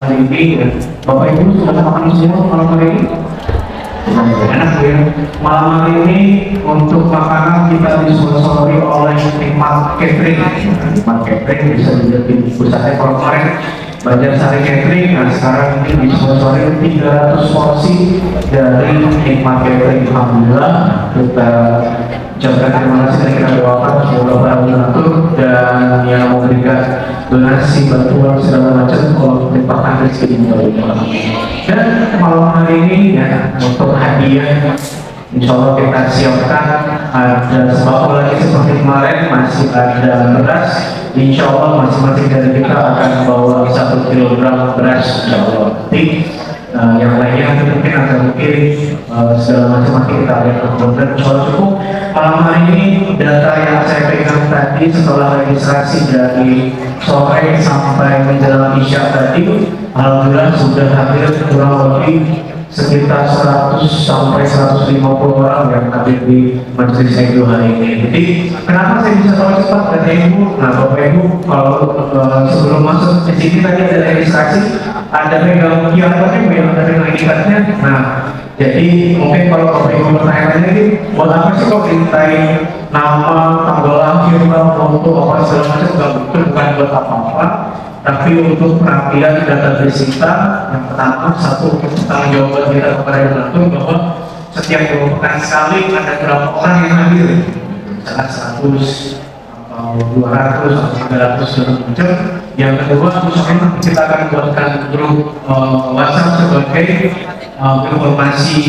hari ini ya. Bapak Ibu sudah makan semua malam hari ini? Enak ya. Malam hari ini untuk makanan kita disponsori oleh Nikmat Catering. Nikmat Catering bisa jadi pusatnya kalau kemarin Banjarsari Catering. Nah sekarang ini disponsori 300 porsi dari Nikmat Catering. Alhamdulillah kita ucapkan terima kasih dan kita doakan semoga para donatur dan yang memberikan donasi bantuan segala macam kalau melimpahkan rezeki dan malam hari ini ya untuk hadiah insya Allah kita siapkan ada sembako lagi seperti kemarin, masih ada beras. Insya Allah masing-masing dari kita akan bawa 1 kilogram beras insya Allah. Yang lainnya mungkin akan mungkin segala macam nanti kita lihat kemudian soal cukup. Malam hari ini data yang saya pegang tadi setelah registrasi dari sore sampai menjelang isya tadi, alhamdulillah sudah hadir kurang lebih sekitar 100 sampai 150 orang yang hadir di majelis Edo hari ini. Jadi kenapa saya bisa tahu cepat Bapak Ibu? Nah Bapak Ibu kalau sebelum masuk ke sini tadi ada registrasi, ada megang QR code yang ada registrasinya. Nah jadi mungkin kalau Bapak Ibu bertanya lagi, buat apa sih kok dimintai nama, tanggal lahir, foto, apa segala macam? Enggak, betul, bukan buat apa-apa, tapi untuk perhatian database kita. Yang pertama, satu untuk tanggung jawab kita kepada donatur bahwa setiap 2 pekan sekali ada berapa orang yang hadir, misalnya 100 atau 200 atau 300 segala macam. Yang kedua, misalnya kita akan buatkan grup WhatsApp sebagai informasi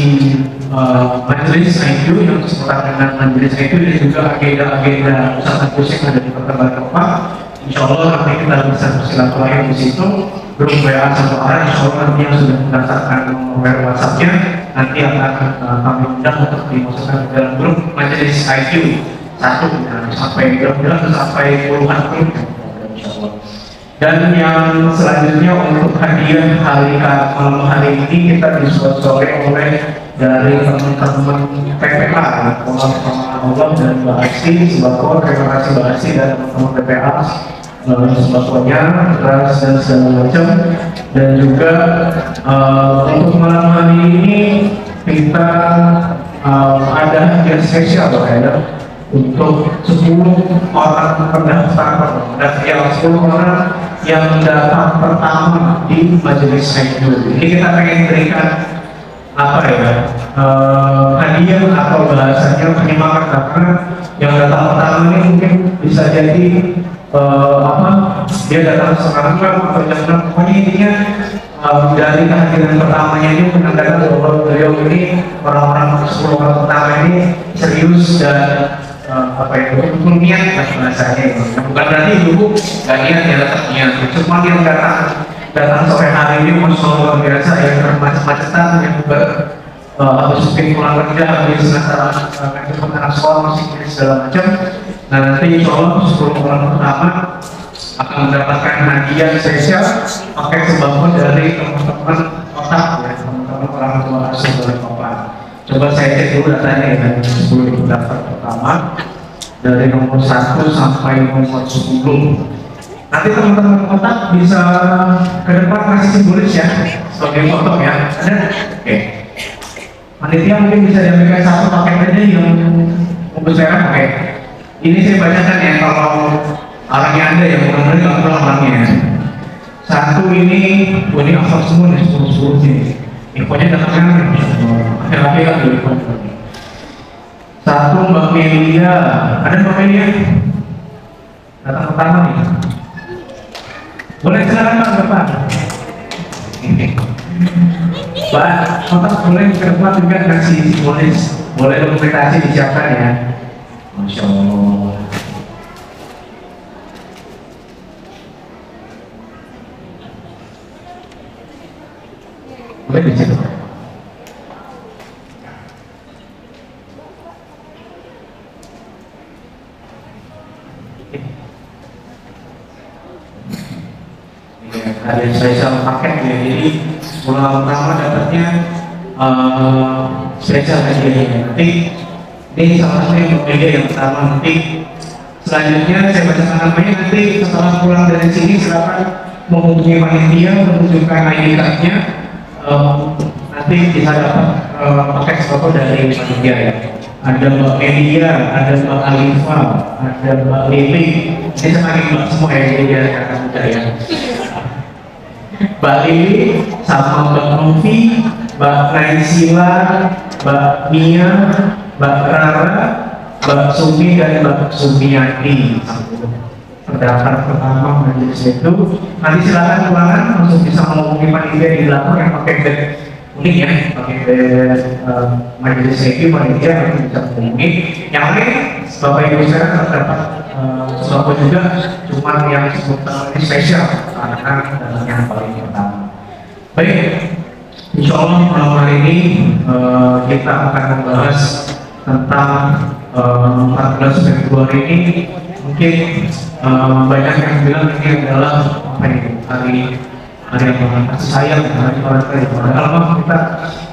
majelis IQ yang seputar dengan majelis IQ dan juga agenda-agenda usaha pusing ada di pertemuan Bapak. Insya Allah nanti kita bisa bersilaturahmi di situ. Grup WA satu arah, insya Allah nanti yang sudah mendaftarkan nomor WhatsApp-nya nanti akan kami undang untuk dimasukkan ke dalam grup majelis IQ satu sampai puluhan grup insya Allah. Dan yang selanjutnya untuk hadiah malam hari ini kita disponsori oleh dari teman-teman PPA, Allah dan Mbak Asi sembako. Terima kasih Mbak Asi dan teman-teman PPA sembakonya, beras dan segala macam. Dan juga untuk malam hari ini kita ada hadiah spesial ya untuk 10 orang pendaftar yang 10 orang yang datang pertama di majelis Edo. Ini kita pengen berikan apa ya hadiah atau bahasanya penyemangat, karena yang datang pertama ini mungkin bisa jadi dia datang sekarang atau jam 6, pokoknya intinya dari kehadiran pertamanya ini menandakan bahwa beliau ini orang-orang 10 orang pertama ini serius dan betul-betul niat bahasanya. Bukan berarti dulu gak niat ya, tetap niat, cuma yang datang sore hari ini luar biasa ya, macet-macetan yang habis mungkin pulang kerja, habis anak sekolah masih segala macam. Nah nanti insya Allah 10 orang pertama akan mendapatkan hadiah spesial pakai sembako dari teman-teman otak ya, teman-teman orang tua asuh dari Bapak. Coba saya cek dulu datanya ya, 10 daftar pertama dari nomor 1 sampai nomor 10. Nanti teman-teman kotak bisa ke depan kasih simbolis ya sebagai foto ya. Ada? Oke. Panitia mungkin bisa diambilkan satu paket aja yang membesarkan. Oke. Ini saya bacakan ya, kalau orangnya ada yang mudah-mudahan nggak pulang orangnya. Satu ini hafal semua nih, 10 nih. Infonya datangnya akhir-akhir kan dari konfirmasi. Satu Mbak Melia, ada Mbak Melia? Datang pertama nih. Boleh silakan Pak depan. Pak, kontak boleh ke depan juga kasih simbolis. Boleh dokumentasi disiapkan ya. Masya Allah. Boleh di situ. Ada spesial paket ya, jadi 10 pertama dapatnya spesial hadiahnya. Nanti ini salah satu yang pertama. Nanti selanjutnya saya bacakan namanya, nanti setelah pulang dari sini silakan menghubungi panitia menunjukkan ID card-nya, nanti bisa dapat pakai foto dari panitia ya. Ada Mbak Melia, ada Mbak Alifa, ada Mbak Lili. Ini semakin Mbak semua ya, jadi biar akan mudah ya. Mbak Lili sama Mbak Novi, Mbak Naisila, Mbak Mia, Mbak Rara, Mbak Sumi dan Mbak Sumiati. Pendaftar pertama majelis itu. Nanti silakan ruangan langsung bisa menghubungi panitia di belakang yang pakai bed unik ya, pakai bed majelis review panitia nanti bisa menghubungi. Yang lain Bapak Ibu sekarang terdapat sembako juga, cuma yang ini spesial karena yang paling pertama. Baik, insya Allah malam hari ini kita akan membahas tentang 14 Februari ini. Mungkin banyak yang bilang ini adalah apa ini, hari yang kasih sayang, hari orang kalau kita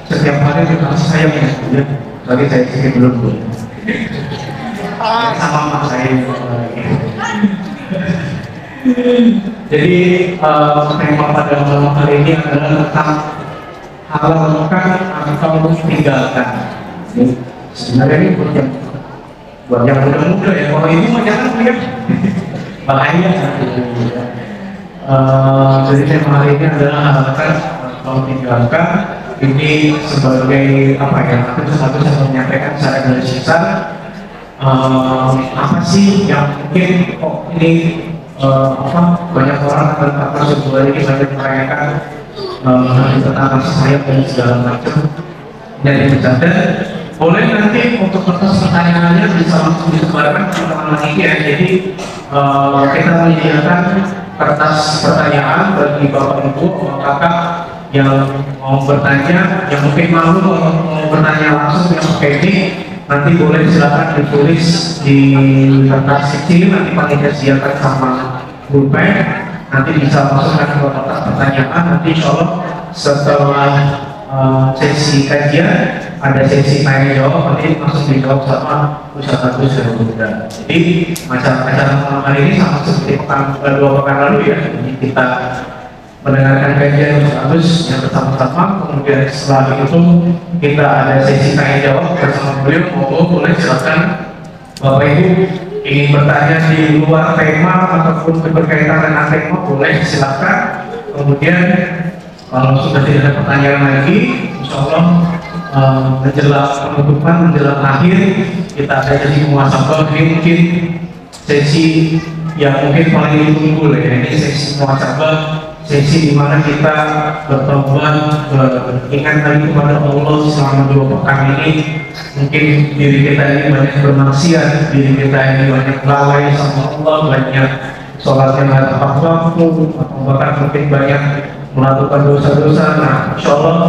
setiap hari kita kasih sayang ya, bagi saya sedikit belum sama mak saya. Jadi tema pada malam hari ini adalah tentang halalkan atau tinggalkan. Sebenarnya ini buat yang muda-muda ya, kalau ibu mah jangan lihat bahaya. Jadi tema hari ini adalah halalkan atau tinggalkan. Ini sebagai apa ya? Aku satu saya menyampaikan secara garis besar apa sih yang mungkin ini banyak orang atau sebuah ini banyak merayakan tentang kasih sayang dan segala macam dari bercanda. Boleh nanti untuk kertas pertanyaannya bisa langsung disebarkan ke teman-teman ini ya. Jadi kita menyediakan kertas pertanyaan bagi Bapak Ibu, Kakak yang mau bertanya, yang mungkin malu mau bertanya langsung yang pakai ini, nanti boleh silakan ditulis di kertas kecil, nanti panitia sediakan sama pulpen, nanti bisa masukkan ke kertas pertanyaan. Nanti insya Allah setelah sesi kajian ada sesi tanya jawab, nanti langsung dijawab sama Ustaz Agus dan Bunda. Jadi acara malam hari ini sama seperti dua pekan lalu ya. Jadi kita mendengarkan kajian Ustaz Agus yang bersama-sama, kemudian setelah itu kita ada sesi tanya jawab bersama beliau. Boleh silakan Bapak Ibu ingin bertanya di luar tema ataupun berkaitan dengan tema, boleh silakan. Kemudian kalau sudah tidak ada pertanyaan lagi, insya Allah menjelang penutupan, menjelang akhir kita ada sesi muhasabah. Ini mungkin sesi yang mungkin paling ditunggu ya. Ini sesi muhasabah, sesi di mana kita bertobat, beringat lagi kepada Allah selama 2 pekan ini. Mungkin diri kita ini banyak bermaksiat, diri kita ini banyak lalai sama Allah, banyak sholat yang tidak tepat waktu, atau bahkan mungkin banyak melakukan dosa-dosa. Nah, insya Allah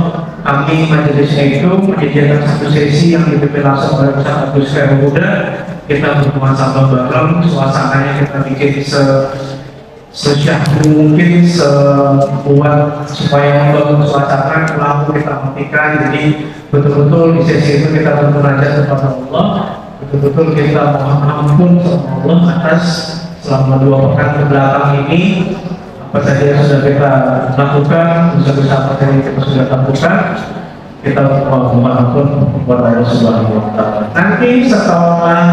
kami majelisnya itu menyediakan satu sesi yang dipimpin langsung oleh Ustaz Agus dan Bunda. Kita bermuhasabah bareng, suasananya kita bikin sesyahdu mungkin, sebuat supaya membangun suasana, lampu kita matikan. Jadi betul-betul di sesi itu kita bermunajat kepada Allah, betul-betul kita mohon ampun sama Allah atas selama 2 pekan kebelakang ini apa saja yang sudah kita lakukan, dosa-dosa apa yang kita sudah lakukan, kita mohon ampun kepada Allah Subhanahu wa Ta'ala. Nanti setelah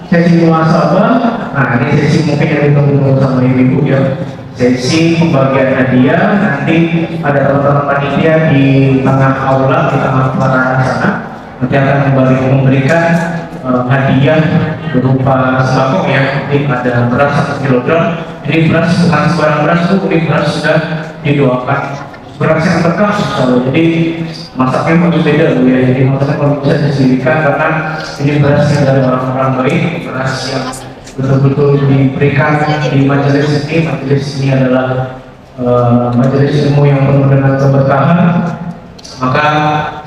sesi muhasabah, nah ini sesi mungkin yang ditunggu sama ibu-ibu ya, sesi pembagian hadiah. Nanti ada teman-teman panitia di tengah aula, di tengah pelataran sana, nanti akan kembali memberikan hadiah berupa sembako ya. Ini ada beras 1 kilogram. Ini beras bukan sembarang beras, ini beras sudah didoakan, beras yang berkah. Jadi masaknya harus beda ya. Jadi masaknya kalau bisa disediakan karena ini beras yang dari orang-orang baik, beras yang betul-betul diberikan di majelis ini. Majelis ini adalah majelis ilmu yang penuh dengan keberkahan. Maka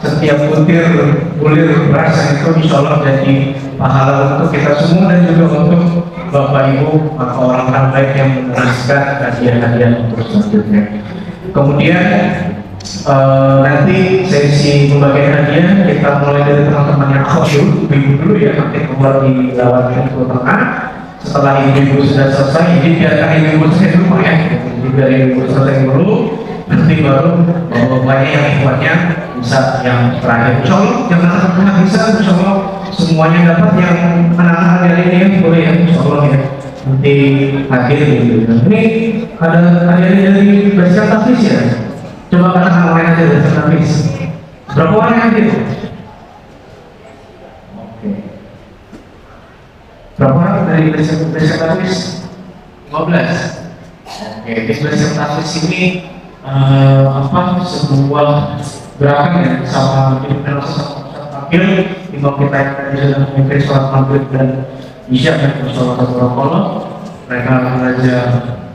setiap bulir beras itu insya Allah jadi pahala untuk kita semua dan juga untuk Bapak Ibu atau orang-orang baik yang menjelaskan hadiah-hadiah untuk selanjutnya. Kemudian nanti sesi pembagian hadiah kita mulai dari teman-teman yang khusyuk, ibu dulu ya, nanti keluar di lewat pintu tengah. setelah ibu-ibu sudah selesai, jadi biarkan ibu-ibu selesai dulu Pak ya. Jadi biar ibu selesai dulu, nanti baru bapaknya yang ikhwannya bisa yang terakhir. Insya Allah yang anak-anak bisa, insya Allah semuanya dapat, yang anak-anak dari ini boleh ya, insya Allah ya. Nanti hadir gitu. Ini ada dari basic tafis ya. Coba katakan orang aja dari tafis. Berapa orang yang hadir? Oke. Berapa orang dari basic tafis? 15. Oke, di basic tafis ini sebuah gerakan ya, sama dengan tampil imam kita yang tadi sudah memimpin sholat maghrib dan isya dan sholat Allah. Mereka belajar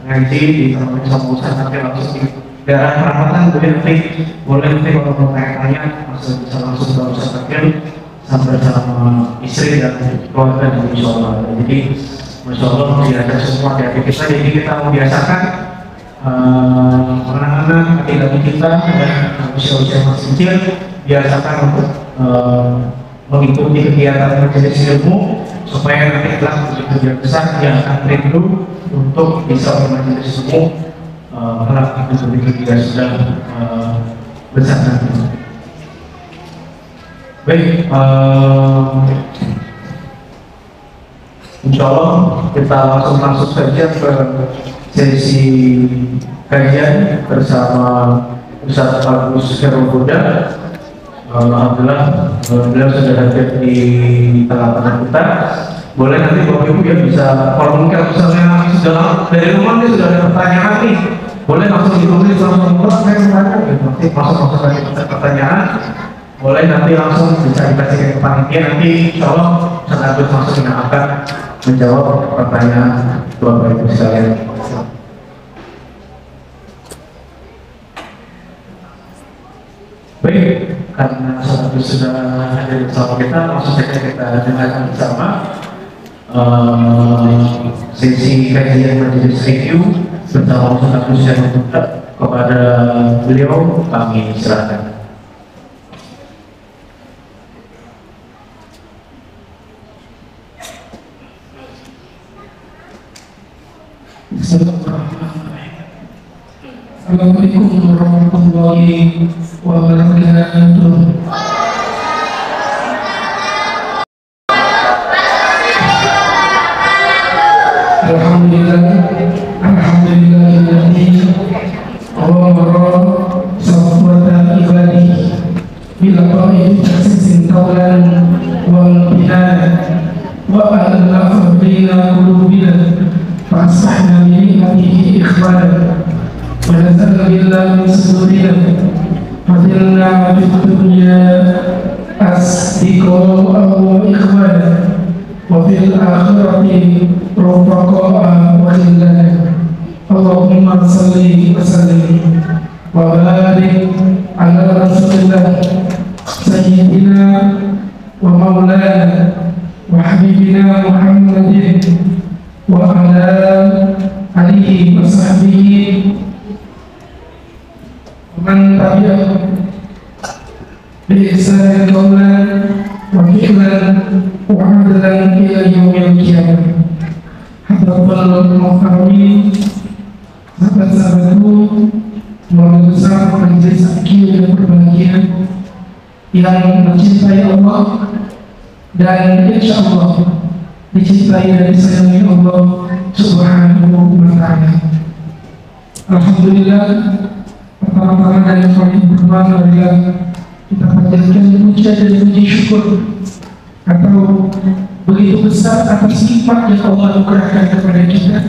ngaji di tempat sama Ustaz, nanti langsung di daerah perapatan boleh nanti kalau mau tanya langsung bisa langsung ke Ustaz Akil sampai sama istri dan keluarga dan insya Allah. Jadi masya Allah biasa semua dari kita, jadi kita membiasakan anak-anak laki-laki kita dan usia-usia masih kecil biasakan untuk mengikuti kegiatan majelis ilmu supaya nanti kelak begitu besar dia akan rindu untuk bisa bermajelis ilmu kelak begitu dia sudah besar nanti. Baik, insya Allah kita langsung masuk saja ke sesi kajian bersama Ustaz Agus Khairul Huda. Alhamdulillah beliau sudah hadir di tengah-tengah kita. Boleh nanti Bapak Ibu ya bisa, kalau mungkin misalnya sudah dari rumah nih sudah ada pertanyaan nih, boleh langsung ditulis langsung saya bertanya gitu. Nanti masuk lagi pertanyaan, boleh nanti langsung bisa dikasihkan ke panitia. Nanti insya Allah Ustaz Agus langsung yang akan menjawab pertanyaan Bapak Ibu sekalian. Baik, karena satu sudah hadir bersama kita, langsung saja kita dengarkan bersama sesi kajian majelis review bersama Ustaz Agus yang kepada beliau kami serahkan. Assalamualaikum warahmatullahi wabarakatuh. Alhamdulillahilladzi awamara safwata ibadi bila qaid taksisin taulan wal binana wa alafa baina qulubina fa asbahna bi ni'matihi ikhwana ونزل بالله من صدورنا فضلنا في الدنيا أصدقاء وإخوانا وفي الآخرة رفقاء وخلانا اللهم صل وسلم وبارك على رسول الله سيدنا ومولانا وحبيبنا محمد وعلى آله وصحبه ومن تبعهم بإحسان قولا وفعلا وعدلا إلى يوم القيامة. Hadirin muhtamin, sahabat-sahabatku, keluarga besar majelis taklim yang berbahagia, yang mencintai Allah dan insya Allah dicintai dan disayangi Allah Subhanahu wa Ta'ala. Alhamdulillah, pertama-tama dan yang paling berkembang adalah kita panjatkan puja dan puji syukur atau begitu besar atas nikmat yang Allah anugerahkan kepada kita,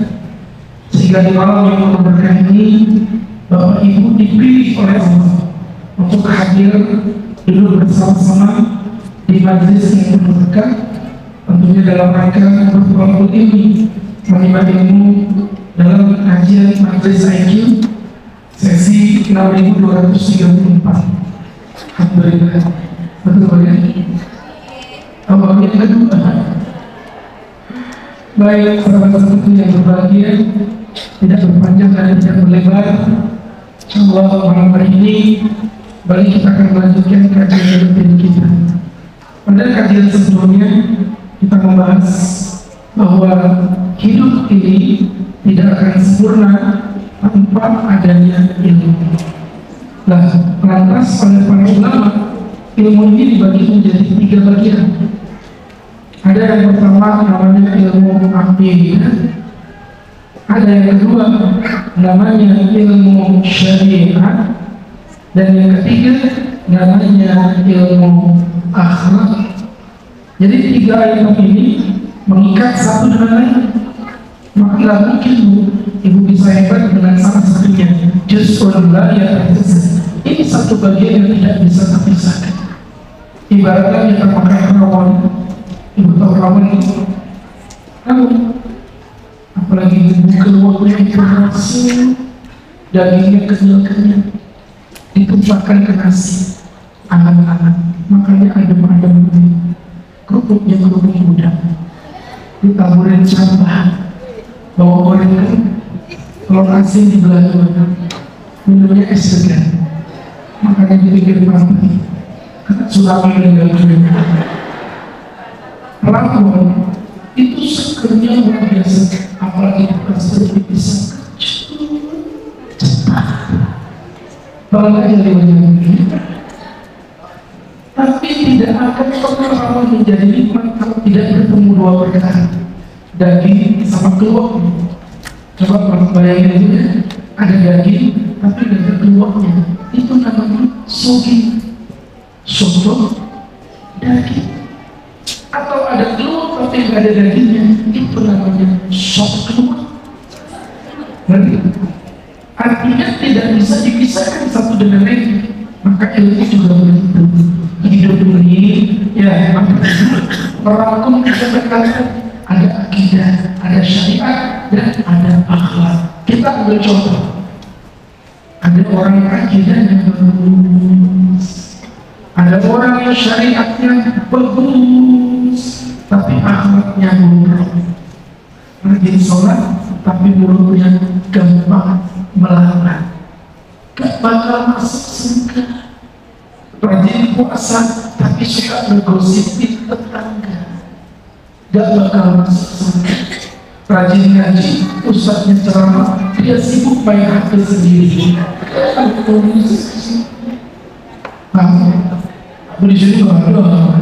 sehingga di malam yang berkah ini Bapak Ibu dipilih oleh Allah untuk hadir duduk bersama-sama di majelis yang berkah, tentunya dalam rangka berkumpul ilmu, menimba ilmu dalam kajian majelis IQ sesi 6234. Alhamdulillah, betul ya. Awal yang kedua, baik sahabat-sahabatku yang berbahagia, tidak berpanjang dan tidak berlebar, insyaallah malam hari ini balik kita akan melanjutkan kajian rutin kita. Pada kajian sebelumnya kita membahas bahwa hidup ini tidak akan sempurna tanpa adanya ilmu. Nah, lantas oleh para ulama, ilmu ini dibagi menjadi 3 bagian. Ada yang pertama namanya ilmu aqidah, ada yang kedua namanya ilmu syariat, dan yang ketiga namanya ilmu akhlak. Jadi 3 item ini mengikat satu dengan lain. Maka tidak mungkin ibu bisa hebat dengan salah satunya. Justru ya, ini satu bagian yang tidak bisa terpisahkan. Ibaratnya kita pakai rawon. Ibu tahu rawon itu? Apalagi ibu keluarnya itu langsung dagingnya kenyal-kenyal, ditumpahkan ke nasi anak-anak, makanya adem-adem kerupuknya kerupuk muda, ditaburin sampah, bawa gorengan, telur asin di belah dua, minumnya es segar, makanya di pinggir pantai karena tsunami meninggal dunia. Rawon itu segernya luar biasa, apalagi pas seperti pisang cepat bangga jadi banyak. Tapi tidak akan pernah rawon menjadi nikmat kalau tidak bertemu 2 perkara, daging sama keluaknya. Coba bayangin aja ya, ada daging tapi tidak ada keluaknya, itu namanya sogi, soto daging. Atau ada keluak tapi tidak ada dagingnya, itu namanya sop keluak. Artinya tidak bisa dipisahkan satu dengan lain. Maka ilmu juga begitu. Hidup ini ya merangkum 3 perkara, ada akidah, ada syariat, dan ada akhlak. Kita ambil contoh, ada orang yang akidahnya bagus, ada orang yang syariatnya bagus tapi akhlaknya buruk, rajin sholat tapi mulutnya gampang melarang, gak bakal masuk surga. Rajin puasa tapi suka menggosipin tetangga, gak bakal masuk surga. Rajin ngaji, ustadznya ceramah, dia sibuk main HP sendiri. Aku di sini nggak ada.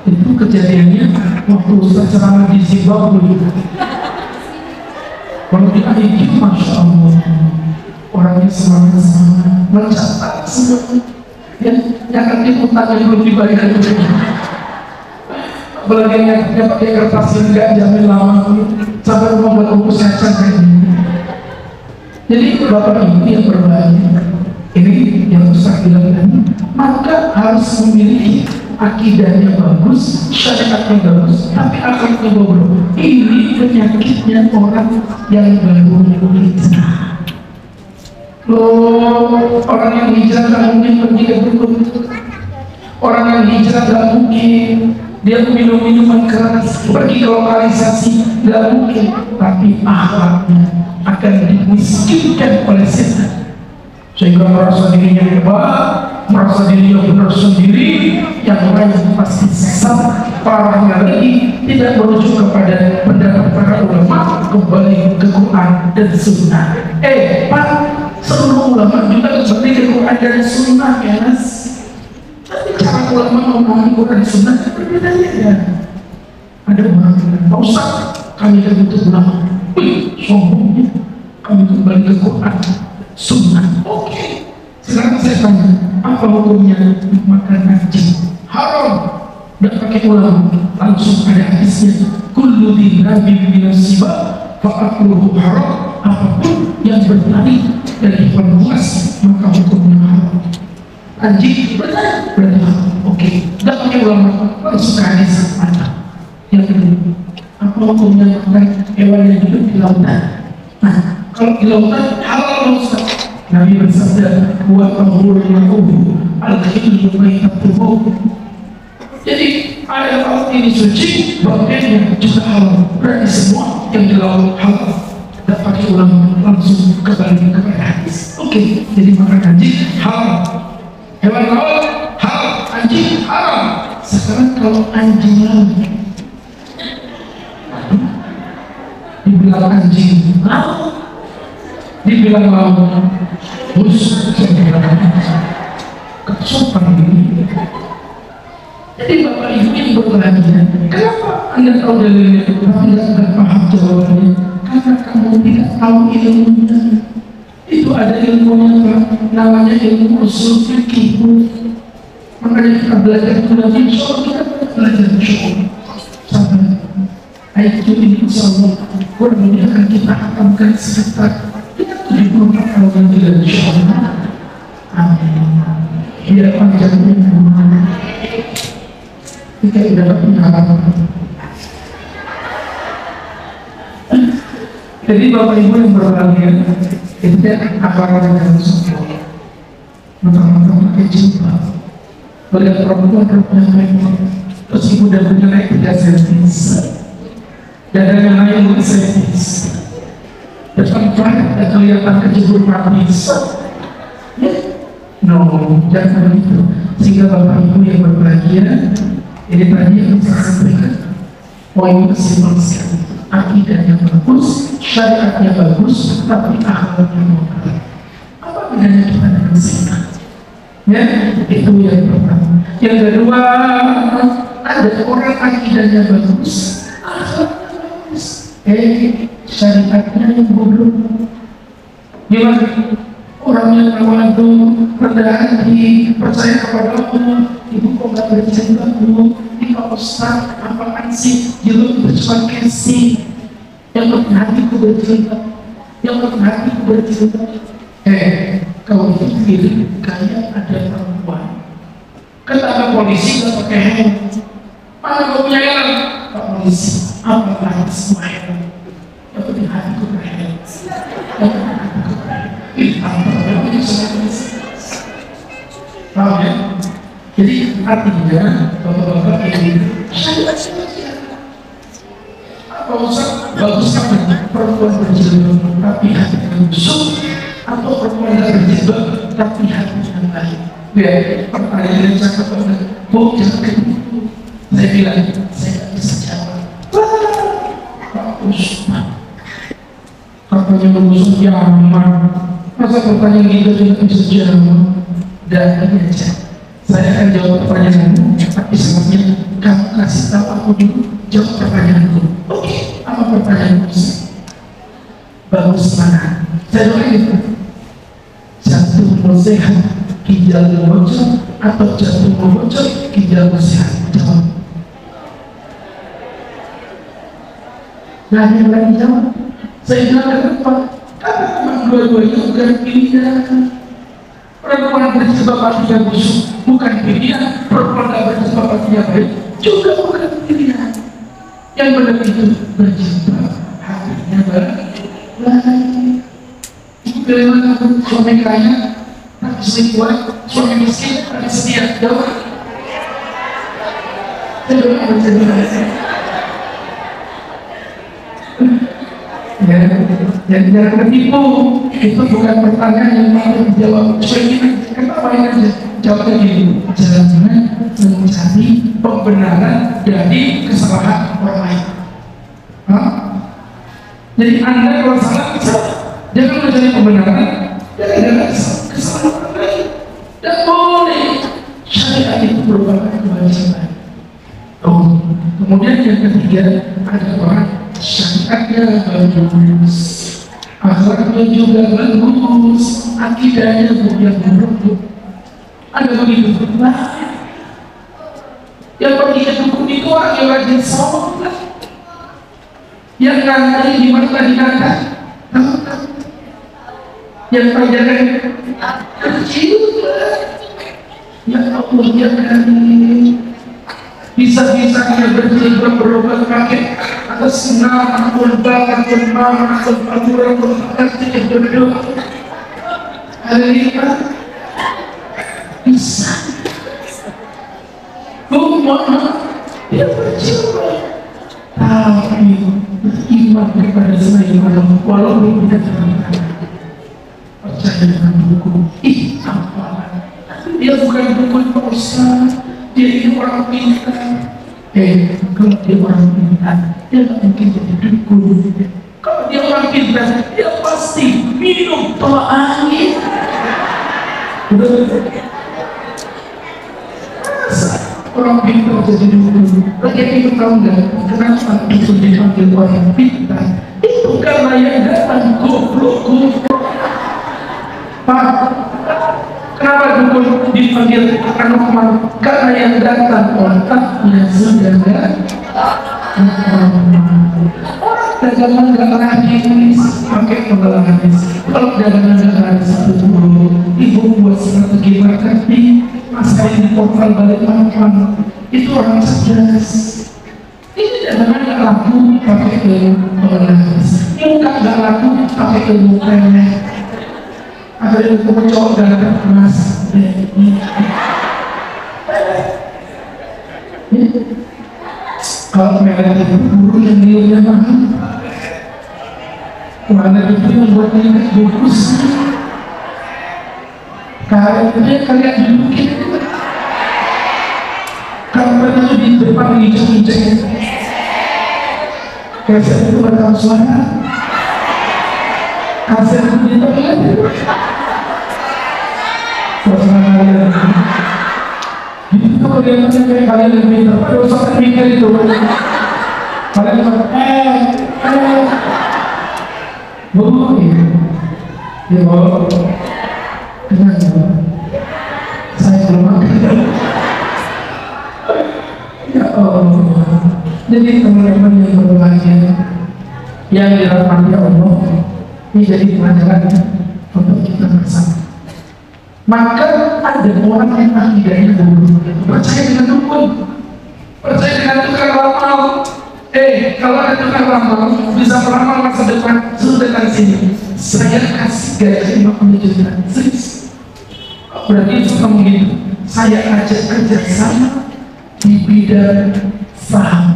Itu kejadiannya waktu ustadz ceramah di Zimbabwe. Kalau di IQ, masya Allah, orangnya semangat mencatat semua. Yang akan diputar yang belum dibayar. Apalagi yang pakai kertas yang nggak jamin lama, sampai rumah buat bungkus kacang kayak gini. Jadi bapak ibu yang berbahaya, ini yang Ustaz bilang tadi, maka harus memiliki akidahnya bagus, syariatnya bagus, tapi akhlaknya bobrok. Ini penyakitnya orang yang baru hijrah. Loh, orang yang hijrah tak mungkin pergi ke dukun. Orang yang hijrah tak mungkin dia minum minuman keras, pergi ke lokalisasi, tak mungkin. Tapi akhlaknya akan dimiskinkan oleh setan, sehingga merasa dirinya hebat, merasa dirinya benar sendiri, yang lain pasti sesat. Parahnya lagi tidak merujuk kepada pendapat para ulama, kembali ke Quran dan Sunnah. Pak, seluruh ulama juga kembali ke Quran dan Sunnah, ya mas. Tapi cara ulama memahami Quran dan Sunnah berbeda ya. Ada orang yang Pak Ustaz, kami kan butuh ulama. Sombongnya, kami kembali ke Quran Sunnah. Oke. Sekarang saya tanya, apa hukumnya makan anjing? Haram. Dan pakai ulama, langsung ada hadisnya. Kullu dinabi minasiba fa'akluhu haram. Apapun yang berlari dari hewan buas, maka hukumnya haram. Anjing benar, berarti haram. Oke. Dan pakai ulama, langsung ke hadis mantap. Yang kedua, apa hukumnya makan hewan yang hidup di lautan? Nah, kalau di lautan halal Ustaz. Nabi bersabda, wa tahurul ma'uhu al-khillu maitatuhu. Jadi air laut ini suci, bagiannya juga halal. Berarti semua yang di laut halal. Dan pakai ulama langsung kembali kepada hadis. Oke, jadi makan anjing halal, hewan laut halal, anjing haram. Sekarang kalau anjing laut dibilang anjing, dibilang lawan, bus, kesopan ini. Jadi Bapak Ibu yang berbahagia, kenapa Anda tahu dalilnya tapi tidak paham jawabannya? Karena kamu tidak tahu ilmunya. Itu ada ilmunya Pak, namanya ilmu usul fikih. Makanya kita belajar itu nanti, insya Allah kita belajar syukur. Sabar. Ayat itu insya Allah kurang lebih akan kita hatamkan sekitar 74 tahun tidak insya Allah. Amin. Biar panjangnya kita dapat pengalaman. Jadi Bapak Ibu yang berbahagia, itu aparat yang sempurna. Mentang-mentang pakai jilbab, melihat perempuan memang terus ibu dan punya naik 3 cm, dadanya naik 5 cm, depan banyak dan kelihatan kejebur mati. No, jangan begitu. Sehingga Bapak Ibu yang berbahagia, ini tadi yang saya sampaikan, poin kesimpulan sekali. Akidahnya bagus, syariatnya bagus, tapi akhlaknya mudah. Apa bedanya kita dengan zina? Ya, itu yang pertama. Yang kedua, ada orang akidahnya bagus, akhlaknya bagus, syariatnya yang bodoh. Gimana? Orang yang tawadu, rendah hati, percaya kepada Allah, ibu kok nggak berjilbab bu? Ini Pak Ustaz, apaan sih? Jilbab itu cuma casing. Yang penting hatiku berjilbab, yang penting hatiku berjilbab. Kalau itu mirip kayak ada perempuan. Kata polisi nggak pakai helm. Mana kau punya helm? Pak Polisi, apa semua helm? Yang penting hatiku berhelm. Paham ya? Jadi artinya bapak-bapak ini apa usah bagus kan perempuan berjilbab tapi hatinya busuk, atau perempuan tidak berjilbab tapi hatinya baik. Ya, pertanyaan yang cakap banget. Bu, jangan gitu. Saya bilang, saya tidak bisa jawab. Bagus, katanya mengusung Yaman. Masa pertanyaan gitu tidak bisa jawab? Dan ini aja, saya akan jawab pertanyaanmu, tapi sebelumnya kamu kasih tahu aku dulu jawab pertanyaanku. Oke, apa pertanyaanmu? Bagus mana? Saya doain. Jantung sehat, ginjal bocor, atau jantung bocor, ginjal sehat? Jawab. Nah, yang lagi jawab. Saya bilang kenapa? Karena memang dua-duanya bukan pilihan. Perempuan berjilbab artinya busuk bukan pilihan, perempuan tak berjilbab artinya baik juga bukan pilihan. Yang benar itu berjilbab hatinya baik. Itu bagaimana suami kaya tapi selingkuh, suami miskin tapi setia. Jawab. Jangan tertipu, itu bukan pertanyaan yang mau dijawab. Kenapa ini aja? Jawabnya gini, jangan mencari pembenaran dari kesalahan orang lain. Jadi Anda kalau salah, jangan mencari pembenaran dari kesalahan orang lain. Dan boleh syariat itu merupakan kewajiban. Kemudian yang ketiga ada orang syariatnya bagus, akhlaknya juga bagus, akidahnya yang buruk. Ada begitu yang pergi ke dukun itu orang yang rajin sholat, yang ngantai di mana tadi ngantai, yang pajangan kecil, ya Allah ya Karim. Bisa-bisanya berjilbab berobat pakai atas nama kurban kurma aturan kurban berdoa hari ini bisa dia berjilbab tapi beriman kepada selain Allah walaupun tidak terang percaya dengan hukum apa dia bukan dukun Pak Ustaz. Dia ini orang pintar. Kalau dia orang pintar, dia tak mungkin jadi dukun. Kalau dia orang pintar, dia pasti minum tolak angin. Orang pintar jadi dulu. Lagi itu tahu nggak? Kenapa itu dipanggil orang pintar? Itu karena yang datang goblok. Pak, kenapa dukun dipanggil anomali? Karena yang datang otaknya sudah nggak. Orang dagangan nggak laris, pakai penggalangan. Kalau dagangan nggak laris satu dulu, ibu buat strategi marketing, masain portal balik papan. Itu orang cerdas. Ini dagangan nggak laku, pakai ilmu laris. Muka nggak laku, pakai ilmu remeh. Ada yang cowok ganteng mas. Kalau mereka itu guru yang nilainya mahal, mana itu yang buat ingat bagus. Kayaknya kalian dudukin. Kalau mereka di depan ngicek-ngicek, kaset itu bakal suara. Kaset itu di depan. Suasana kalian. Itu kalian kayak kalian yang pintar, pada usah mikir itu. Kalian cuma bu, ya bu, tenang ya, saya belum makan. Ya Allah, jadi teman-teman yang berbahagia, yang dirahmati Allah, ini jadi pelajaran untuk kita bersama. Maka ada orang yang akidahnya bodoh, percaya dengan dukun, percaya dengan tukang ramal. Kalau ada tukang ramal bisa meramal masa depan, sudah datang sini, saya kasih gaji 50 juta. Berarti itu kamu gitu, saya ajak kerja sama di bidang saham.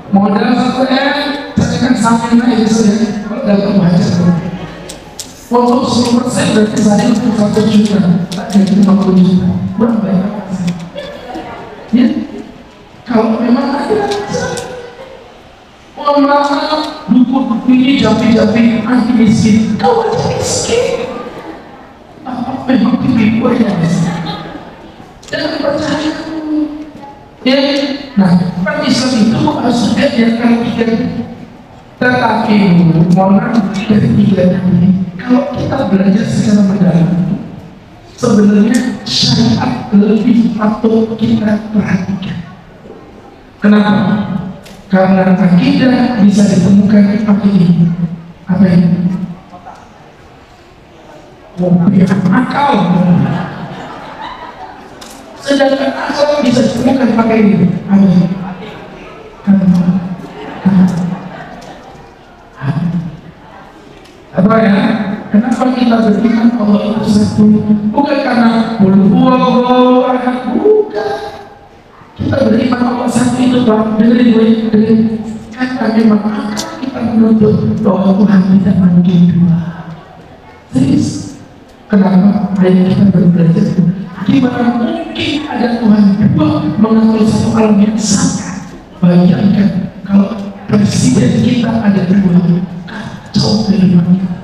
Modal 1 M, catatkan sahamnya aja saja. Kalau dapat baca. Untuk 10% berarti saya untuk 1 juta, tak jadi 50 juta. Berapa ya? Ya, kalau memang ada, mohon maaf, dukun ini japi-japi anti miskin. Kau anti miskin? Apa memang tipe ya? Jangan percaya. Ya, nah, kan Islam itu harus diajarkan 3. Tetapi mohon maaf dari 3 ini. Kalau kita belajar secara mendalam, sebenarnya syariat lebih patut kita perhatikan. Kenapa? Karena akidah bisa ditemukan ini. Apa ini? Mobil akal. Sedangkan akal bisa ditemukan pakai ini. Apa ini? Apa ya? Kenapa kita beriman Allah itu satu? Bukan karena bukan. Kita beriman Allah satu itu Pak. Dengerin. Karena memang akal kita menuntut bahwa Tuhan tidak mungkin 2. Serius. Kenapa? Ayo kita belajar itu. Gimana mungkin ada Tuhan 2 mengatur satu alam yang sama? Bayangkan kalau presiden kita ada 2, kacau kehidupannya.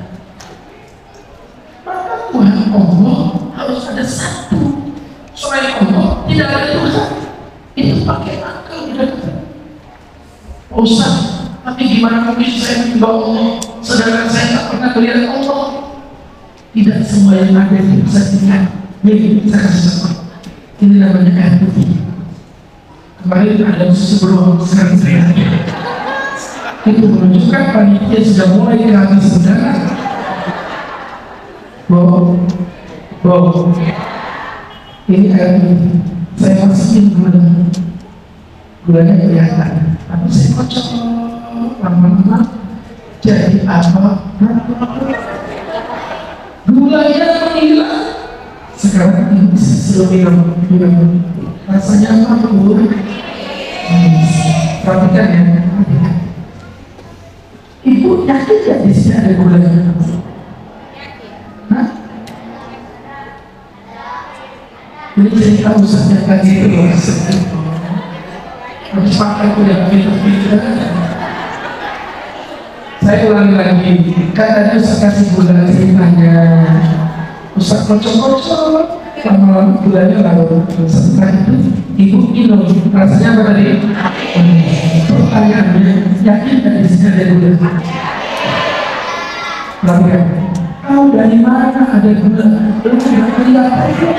Tuhan Allah harus ada 1. Selain Allah tidak ada Tuhan. Itu pakai akal tidak? Ustaz, tapi gimana mungkin saya menyembah Allah sedangkan saya tak pernah melihat Allah? Tidak semua yang ada itu bisa dilihat. Ini saya kasih contoh. Ini namanya air putih. Kemarin ada sebelum sekarang saya itu menunjukkan panitia sudah mulai kehabisan dana. Wow, ini air putih. Saya masukin gulanya kelihatan, tapi saya kocok lama-lama jadi apa? Gulanya menghilang. Sekarang ini bisa minum. Rasanya apa? Perhatikan ya. Ibu yakin ya di sini ada gulanya? Ini cerita usahanya tadi itu loh. Habis pakai kuliah pintar-pintar. Saya ulangi lagi, kan tadi Ustaz kasih gula ceritanya. Ustaz kocok-kocok, lama-lama gulanya lalu. Setelah itu, ibu minum. Rasanya apa tadi? Pertanyaannya, yakin dan di sini ada gula? Perhatikan, tahu dari mana ada gula? Belum lihat aja.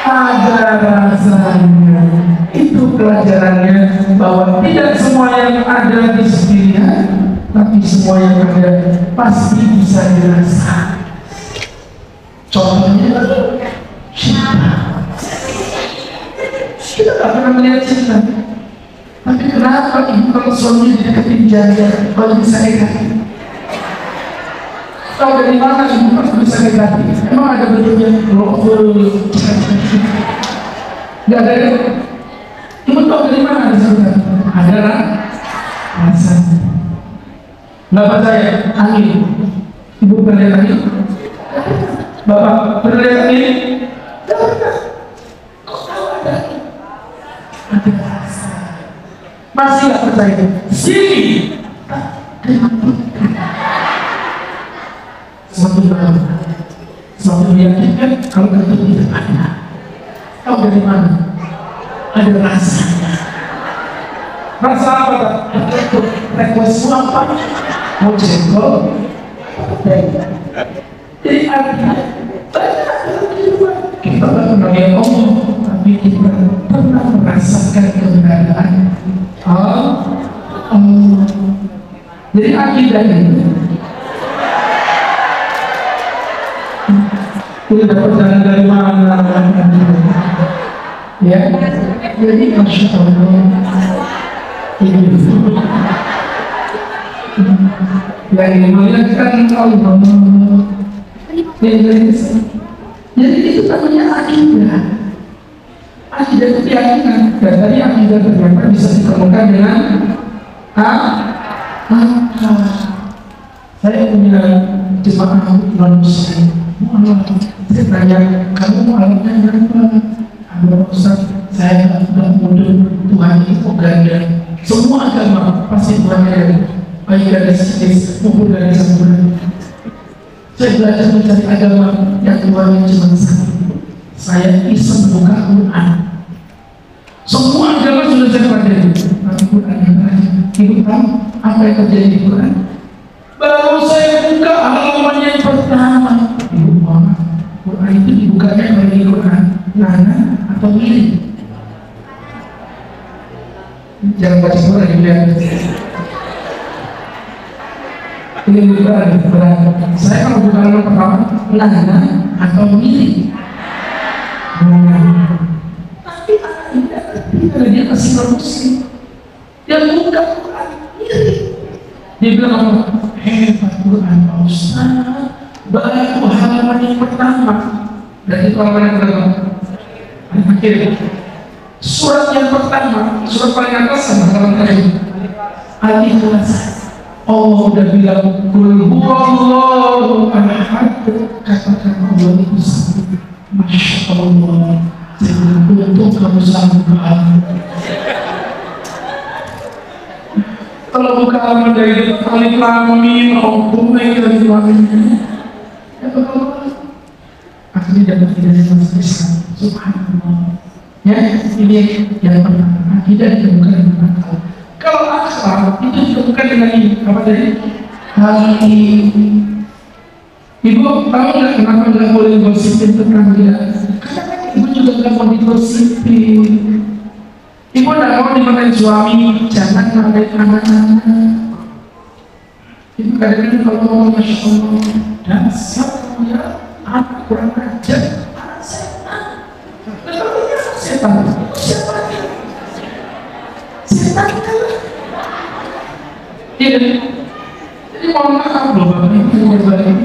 Ada rasanya. Itu pelajarannya, bahwa tidak semua yang ada di dirinya, tapi semua yang ada pasti bisa dirasakan. Contohnya cinta. Kita tak pernah melihat cinta, tapi kenapa ibu kalau suami dideketin jalan kalau bisa negatif? Tahu dari mana ibu kalau bisa negatif? Emang ada bentuknya rokok? Nggak ada. Ibu tahu dari mana ada cinta? Ada rasanya. Nggak percaya? Angin. Ibu pernah lihat angin? Bapak pernah lihat angin? Kok tahu ada? Ada rasa. Masih nggak percaya? Sini. Semakin meyakinkan kalau ketemu di depannya. Tahu dari mana? Ada rasanya. Rasa apa tak? Requestmu apa? Mau jengkol? Jadi artinya kita tak pernah lihat Allah, tapi kita pernah merasakan kebenaran. Jadi akidah itu kita dapat jalan dari mana? Ya, jadi Masya Allah ini yang dimuliakan Allah. Jadi itu namanya akidah. Akidah itu keyakinan, dan tadi akidah ternyata bisa ditemukan dengan saya punya jemaah non-muslim. Saya tanya, kamu mau alatnya berapa? Ustaz, saya tidak mundur, Tuhan itu ganda. Semua agama pasti Tuhannya ada, baik dari sisi maupun dari sempurna. Saya belajar mencari agama yang Tuhannya cuma satu. Saya iseng buka Quran. Semua agama sudah saya pelajari, tapi Quran yang terakhir. Ibu tahu apa yang terjadi di Quran? Baru saya buka halaman yang pertama. Ibu mama, Quran itu dibukanya oleh Quran Nana atau Mili. Jangan baca Quran ya. Ini berat. Saya kalau buka halaman pertama Nana atau Mili. Tapi tidak dia kasih muslim. Dia buka Quran Mili. Dia bilang apa? Hebat Quran Pak Ustaz. Baru halaman yang pertama. Dan itu halaman yang pertama. Akhirnya surat yang pertama, surat paling atas sama halaman terakhir. Al-Ikhlas. Allah udah bilang Qul huwallahu ahad. Katakan Allah itu satu. Masya Allah. Saya bilang untung kamu sanggup paham. Kalau buka halaman dari Alif Lam Mim dari akhirnya dapat hidayah masuk Islam. Subhanallah. Ya, ini yang pertama. Tidak ditemukan dengan akal. Kalau akal itu ditemukan dengan ini. Apa tadi? Hati. Ibu tahu nggak kenapa nggak boleh gosipin tentang dia? Karena ibu juga nggak mau digosipin. Ibu tidak mau dimarahin suami, jangan marahin anak-anak. Ibu kadang-kadang kalau ngomong Masya Allah, dasar kamu ya, anak kurang ajar, anak setan. Tetapinya setan, siapa? Setan kan? Iya. Jadi mohon maaf loh Bapak Ibu berbalik.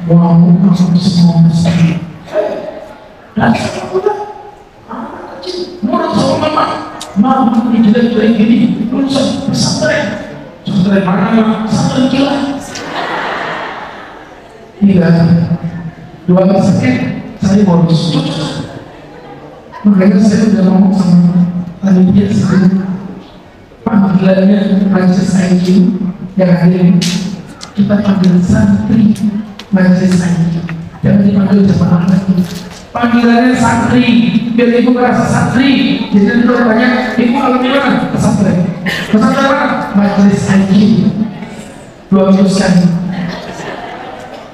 Wow, kamu semua mesti. Dasar kamu lah, anak kecil, murah sama mama. Mama ini jelek-jelek gini, lulusan pesantren. Pesantren mana? Pesantren kilat. Iya, 2 sakit, saya bonus. Makanya saya udah ngomong sama panitia sebelum panggilannya majelis IQ yang hadir kita panggil santri majelis IQ, jangan dipanggil jemaah lagi. Panggilannya santri, biar ibu merasa santri. Jadi itu banyak ibu alumni mana? Pesantren. Pesantren mana? Majelis IQ. 2 minggu sekali.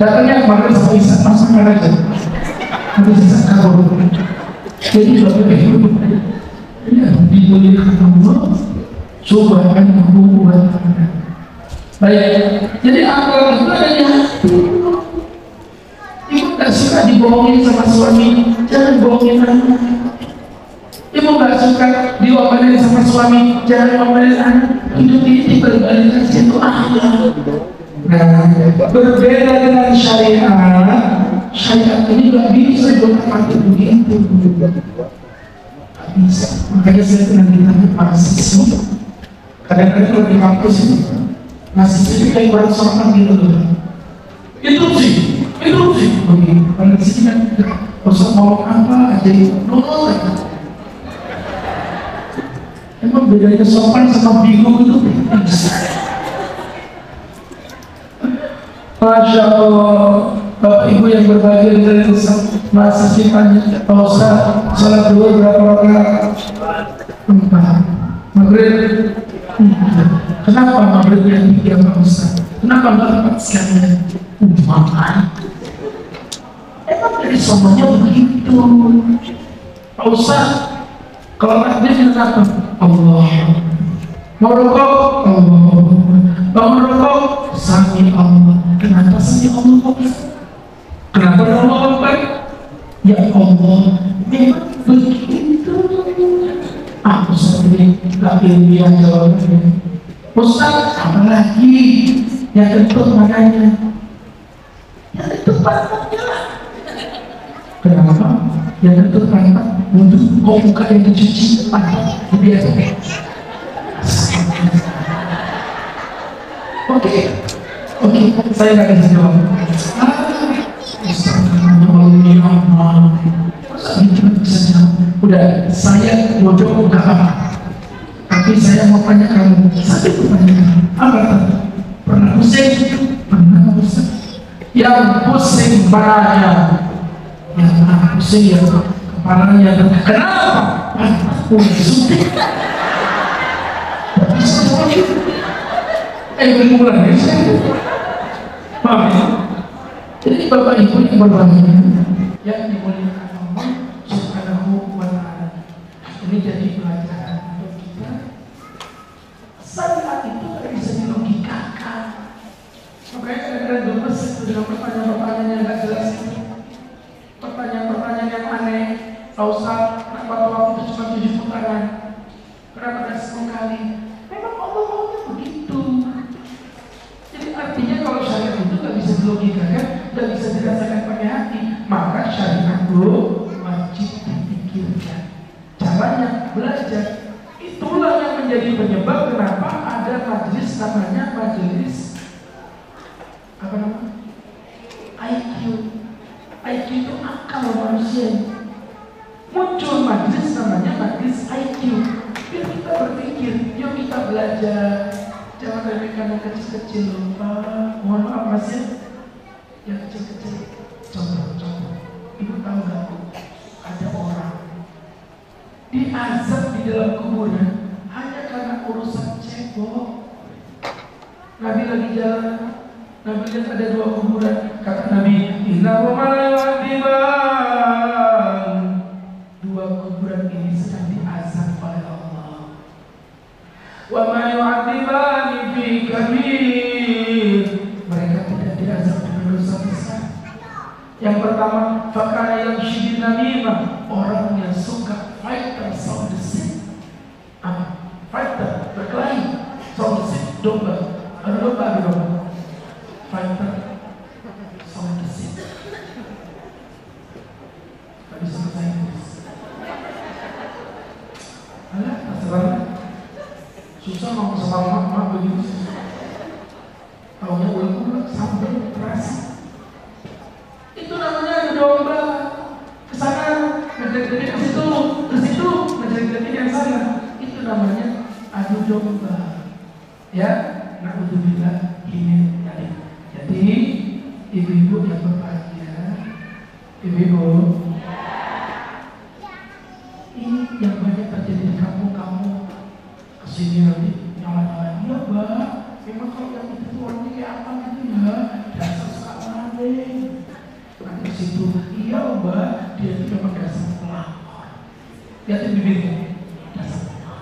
Datangnya kemarin sama Isa, masukkan aja. Nanti sisa kabur. Jadi suatu ya dimuliakan Allah Subhanahu wa ta'ala. Baik, jadi akhlak itu ada di hati. Ibu gak suka dibohongin sama suami, jangan bohongin anak. Ibu gak suka diomelin sama suami, jangan omelin anak. Hidup ini berbalik aja itu akhlak. Nah, berbeda dengan syariat. Syariat ini gak bisa dipakai begitu. Gak bisa. Makanya saya pernah ditanya mahasiswa. Kadang-kadang di kampus ini mahasiswa itu kayak orang sopan gitu loh. Itu sih. Begitu. Pada sini kan Ustaz mau apa aja itu nol aja. Emang bedanya sopan sama bingung itu beda. Masya Allah, Bapak Ibu yang berbahagia dari Ustaz masa tanya Pak Ustaz, sholat dulu berapa rakaat? 4. Maghrib? Kenapa maghrib yang 3 Pak Ustaz? Kenapa enggak 4 sekalian? Makan. Emang dari semuanya begitu. Pak Ustaz, kalau maghrib kenapa? Allah. Mau rokok? Allah. Mau merokok? Sami Allah. Kenapa sami Allah? Kenapa Allah Akbar? Ya Allah, memang begitu. Aku sendiri gak ilmiah jawabannya. Ustaz, apa lagi? Yang tentu makanya. Yang tentu pantatnya lah. Kenapa? Yang tentu pantat untuk kau buka yang dicuci pantat. Biasa. Oke, saya nggak kasih jawab. Udah, saya mau jawab nggak apa, tapi saya mau tanya kamu satu pertanyaan. Apa tadi? Pernah pusing? Pernah pusing. Yang pusing banyak, yang pernah pusing ya kepalanya. Kenapa? Suntik. Bulan ya. Paham ya? Jadi Bapak Ibu yang berbahagia yang dimuliakan Allah Subhanahu wa ta'ala, ini jadi pelajaran untuk kita. Saat itu tidak bisa dilogikakan. Makanya kadang-kadang gemes dengan pertanyaan-pertanyaan yang tidak jelas ini, pertanyaan-pertanyaan yang aneh. Pak Ustaz, kenapa waktu itu cuma 7 putaran? Kenapa tidak 10 kali? Memang Allah maunya begitu. Artinya kalau syariat itu nggak bisa dilogikakan, nggak bisa dirasakan pakai hati, maka syariat itu wajib dipikirkan. Caranya belajar. Itulah yang menjadi penyebab kenapa ada majelis namanya majelis apa namanya? IQ. IQ itu akal manusia. Muncul majelis namanya majelis IQ. Biar kita berpikir, yuk kita belajar. Jangan remehkan yang kecil-kecil lupa. Mohon maaf Mas ya. Yang kecil-kecil. Contoh. Ibu tahu gak? Ada orang diazab di dalam kuburan hanya karena urusan cebok. Nabi lagi jalan, Nabi lihat ada 2 kuburan. Kata Nabi, innahu mala'ikan. 2 kuburan ini sedang diazab oleh Allah. Wa ma yu'adzibani fi kabir. Mereka tidak diazab dengan dosa besar. Yang pertama, fakana yang syidin namimah, orang yang suka fighter sound deceit. Fighter berkelahi sound deceit, domba. Ada domba di domba. Fighter sound deceit. Tadi selesai Inggris. Alah, terserah. Susah ngomong sama mak begitu. Taunya ulang-ulang sampai terasa. Itu namanya ada domba. Kesana, ngejar-ngejar ke situ, ngejar-ngejar Jadi yang salah itu namanya adu domba. Ya, naudzubillah ini tadi. Jadi ibu-ibu yang berbahagia, ibu-ibu, ini yang banyak terjadi di kampung-kampung kesini nanti nyala-nyala. Iya mbak, memang kalau yang itu orangnya kayak apa gitu ya, dasar salah deh. Nanti ke situ, iya mbak, dia itu memang dasar pelakor. Lihatin bibirnya, dasar pelakor.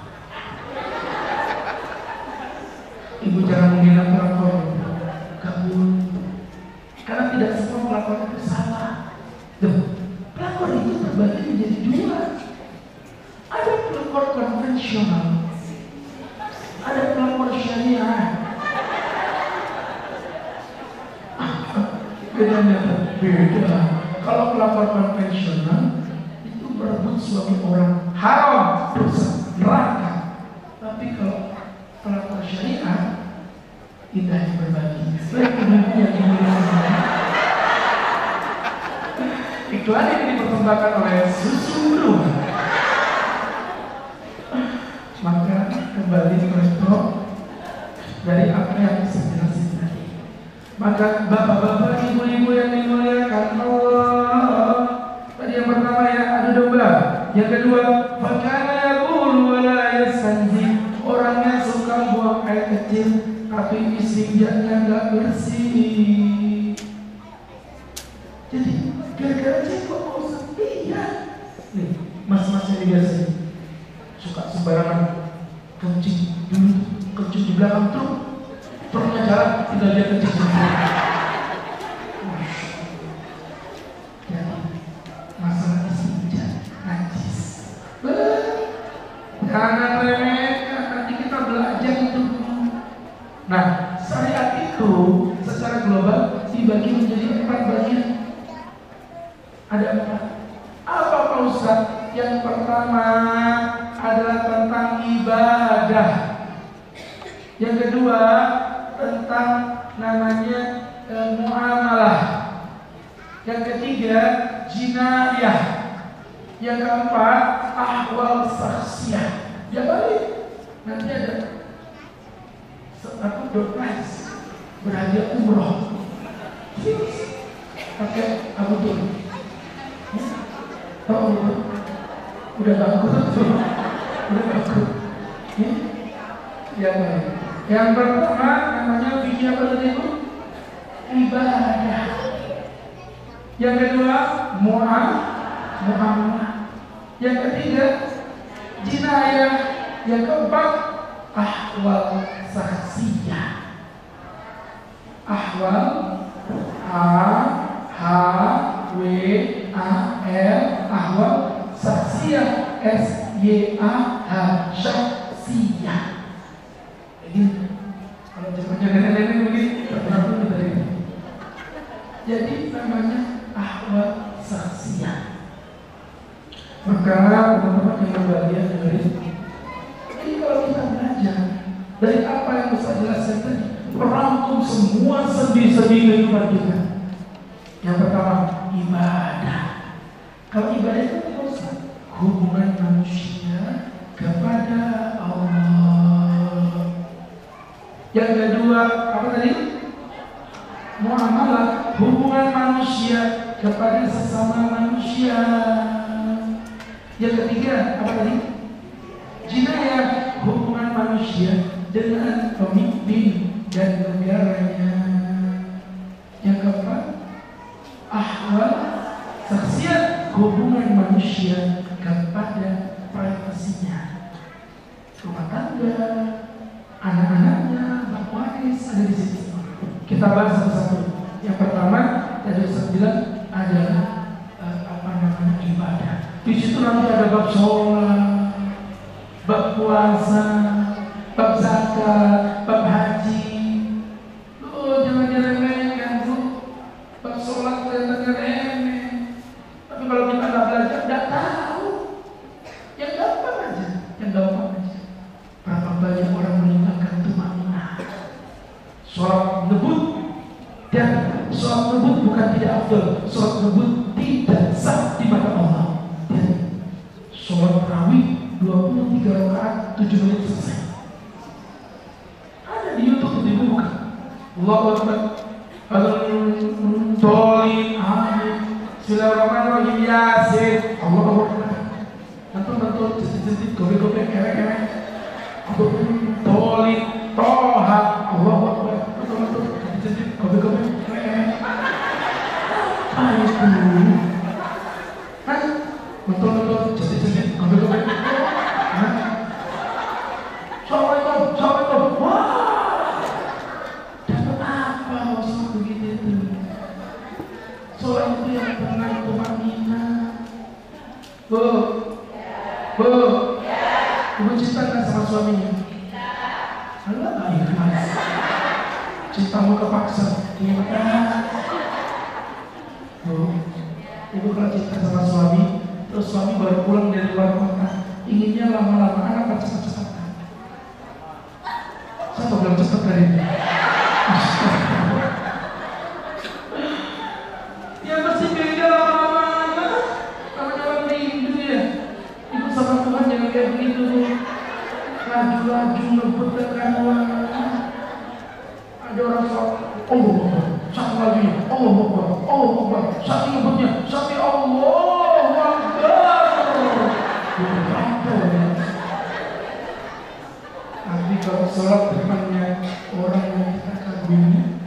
Ibu jangan menghina pelakor, kabur. Karena tidak semua pelakor itu salah. Loh, pelakor itu terbagi menjadi dua. Ada pelakor konvensional, ada pelakor syariah. Bedanya beda. Kalau pelakor konvensional itu berebut suami orang haram, dosa, neraka. Tapi kalau pelakor syariah indahnya berbagi. Ibu-ibu yang dimuliakan, iklan ini dipersembahkan oleh susu rumah. Maka kembali untuk dari apa yang saya jelasin tadi. Maka bapak-bapak, ibu-ibu yang dimuliakan Allah, tadi yang pertama ya adu domba, yang kedua fakana yaqulu wa la yastanzi, orangnya suka buang air kecil tapi istrinya nggak bersih. Jadi gara-gara cekok mau sepi ya. Nih mas-mas yang biasa suka sembarangan kencing dulu, kencing di belakang truknya jalan, tinggal dia kencing sendiri. Jadi masalah istinja najis. Jangan remehkan, nanti kita belajar itu. Nah, syariat itu secara global dibagi menjadi 4 bagian. Ada 4. Apa Pak Ustaz? Yang pertama adalah tentang ibadah. Yang kedua tentang namanya muamalah. Yang ketiga jinayah. Yang keempat ahwal saksiyah. Ya balik. Nanti ada aku doktris berhadiah umroh. Pakai Abu Dhabi. Tahu itu? Udah bagus tuh. Udah bagus. Ya baik. Yang pertama namanya fikih apa tadi itu? Ibadah. Yang kedua muamalah. Yang ketiga jinayah. Yang keempat ahwal saksiyah. Ahwal A-H-W-A-L ahwal saksiyah S-Y-A-H saksiyah. Jadi kalau jawabannya nenek-nenek begini tertentu kita ini. Jadi namanya ahwal saksiyah. Maka teman-teman yang berbahagia dengerin. Jadi kalau kita belajar dari apa yang Ustaz jelaskan tadi, merangkum semua sendi-sendi kehidupan kita. Yang pertama ibadah. Kalau ibadah itu apa Ustaz? Hubungan manusia kepada Allah. Yang kedua apa tadi? Muamalah, hubungan manusia kepada sesama manusia. Yang ketiga apa tadi? Jinayah, hubungan manusia dengan pemimpin dan negaranya. Yang keempat ahwal saksiyah, hubungan manusia kepada privasinya, rumah tangga, anak-anaknya, bak waris ada di situ. Kita bahas satu-satu. Yang pertama tadi saya bilang adalah ibadah. Di situ nanti ada bab sholat, bab puasa, bab zakat, bab haji. Oh jangan diremehkan bu. Bab sholat jangan remeh. Tapi kalau kita nggak belajar, nggak tahu. Yang gampang aja, yang gampang aja. Berapa banyak orang meninggalkan tumanina. Sholat ngebut dan sholat ngebut bukan tidak afdal. Sholat ngebut tidak sah di mata Allah. Dan sholat tarawih 20 3 rakaat 7 menit selesai. Ada di YouTube, dibuka. Allahu Akbar. Tolin, amin. Bismillahirrahmanirrahim, Yasin. Allahu Akbar. Betul-betul jentik-jentik, gobe-gobe, kewek-kewek. Tolin, Toha. Allahu Akbar. Betul-betul jentik-jentik, gobe-gobe, kewek-kewek. Apa itu? Betul-betul jentik-jentik, gobe-gobe. Assalamualaikum. Wah, dapat apa maksud begitu itu? Soal itu yang pernah itu Maknina. Bu, ibu cinta kan sama suaminya? Alah, ikhlas. Cintamu kepaksa. Gimana? Bu, ibu kalau cinta sama suami, terus suami baru pulang dari luar kota, inginnya lama-lama anak cepat-cepatan. Siapa bilang cepat dari ini? Ya pasti beda lama-lama. Namanya orang rindu ya. Ibu sama Tuhan jangan kayak begitu. Laju-laju ngebut ke kanan. Ada orang sholat, Allah, satu lagi, Allah, satu ngebutnya, satu Allah, nanti kalau sholat depannya orang yang kita kagumi,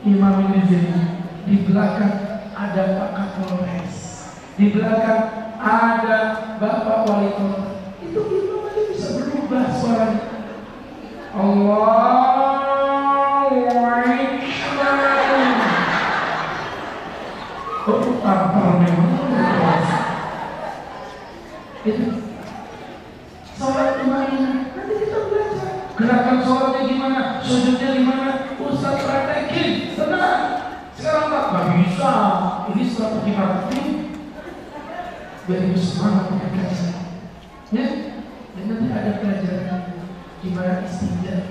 imam ini jadi di belakang ada Pak Kapolres, di belakang ada Bapak Wali Kota. Itu imam aja bisa berubah suaranya. Allahu Akbar. Oh, tampar memang. Itu sholat gimana? Nanti kita belajar. Gerakan sholatnya gimana? Sujudnya gimana? Ustaz praktekin. Tenang. Sekarang tak bisa. Ini strategi marketing. Biar ibu semangat belajar. Ya? Dan nanti ada pelajaran gimana istilah.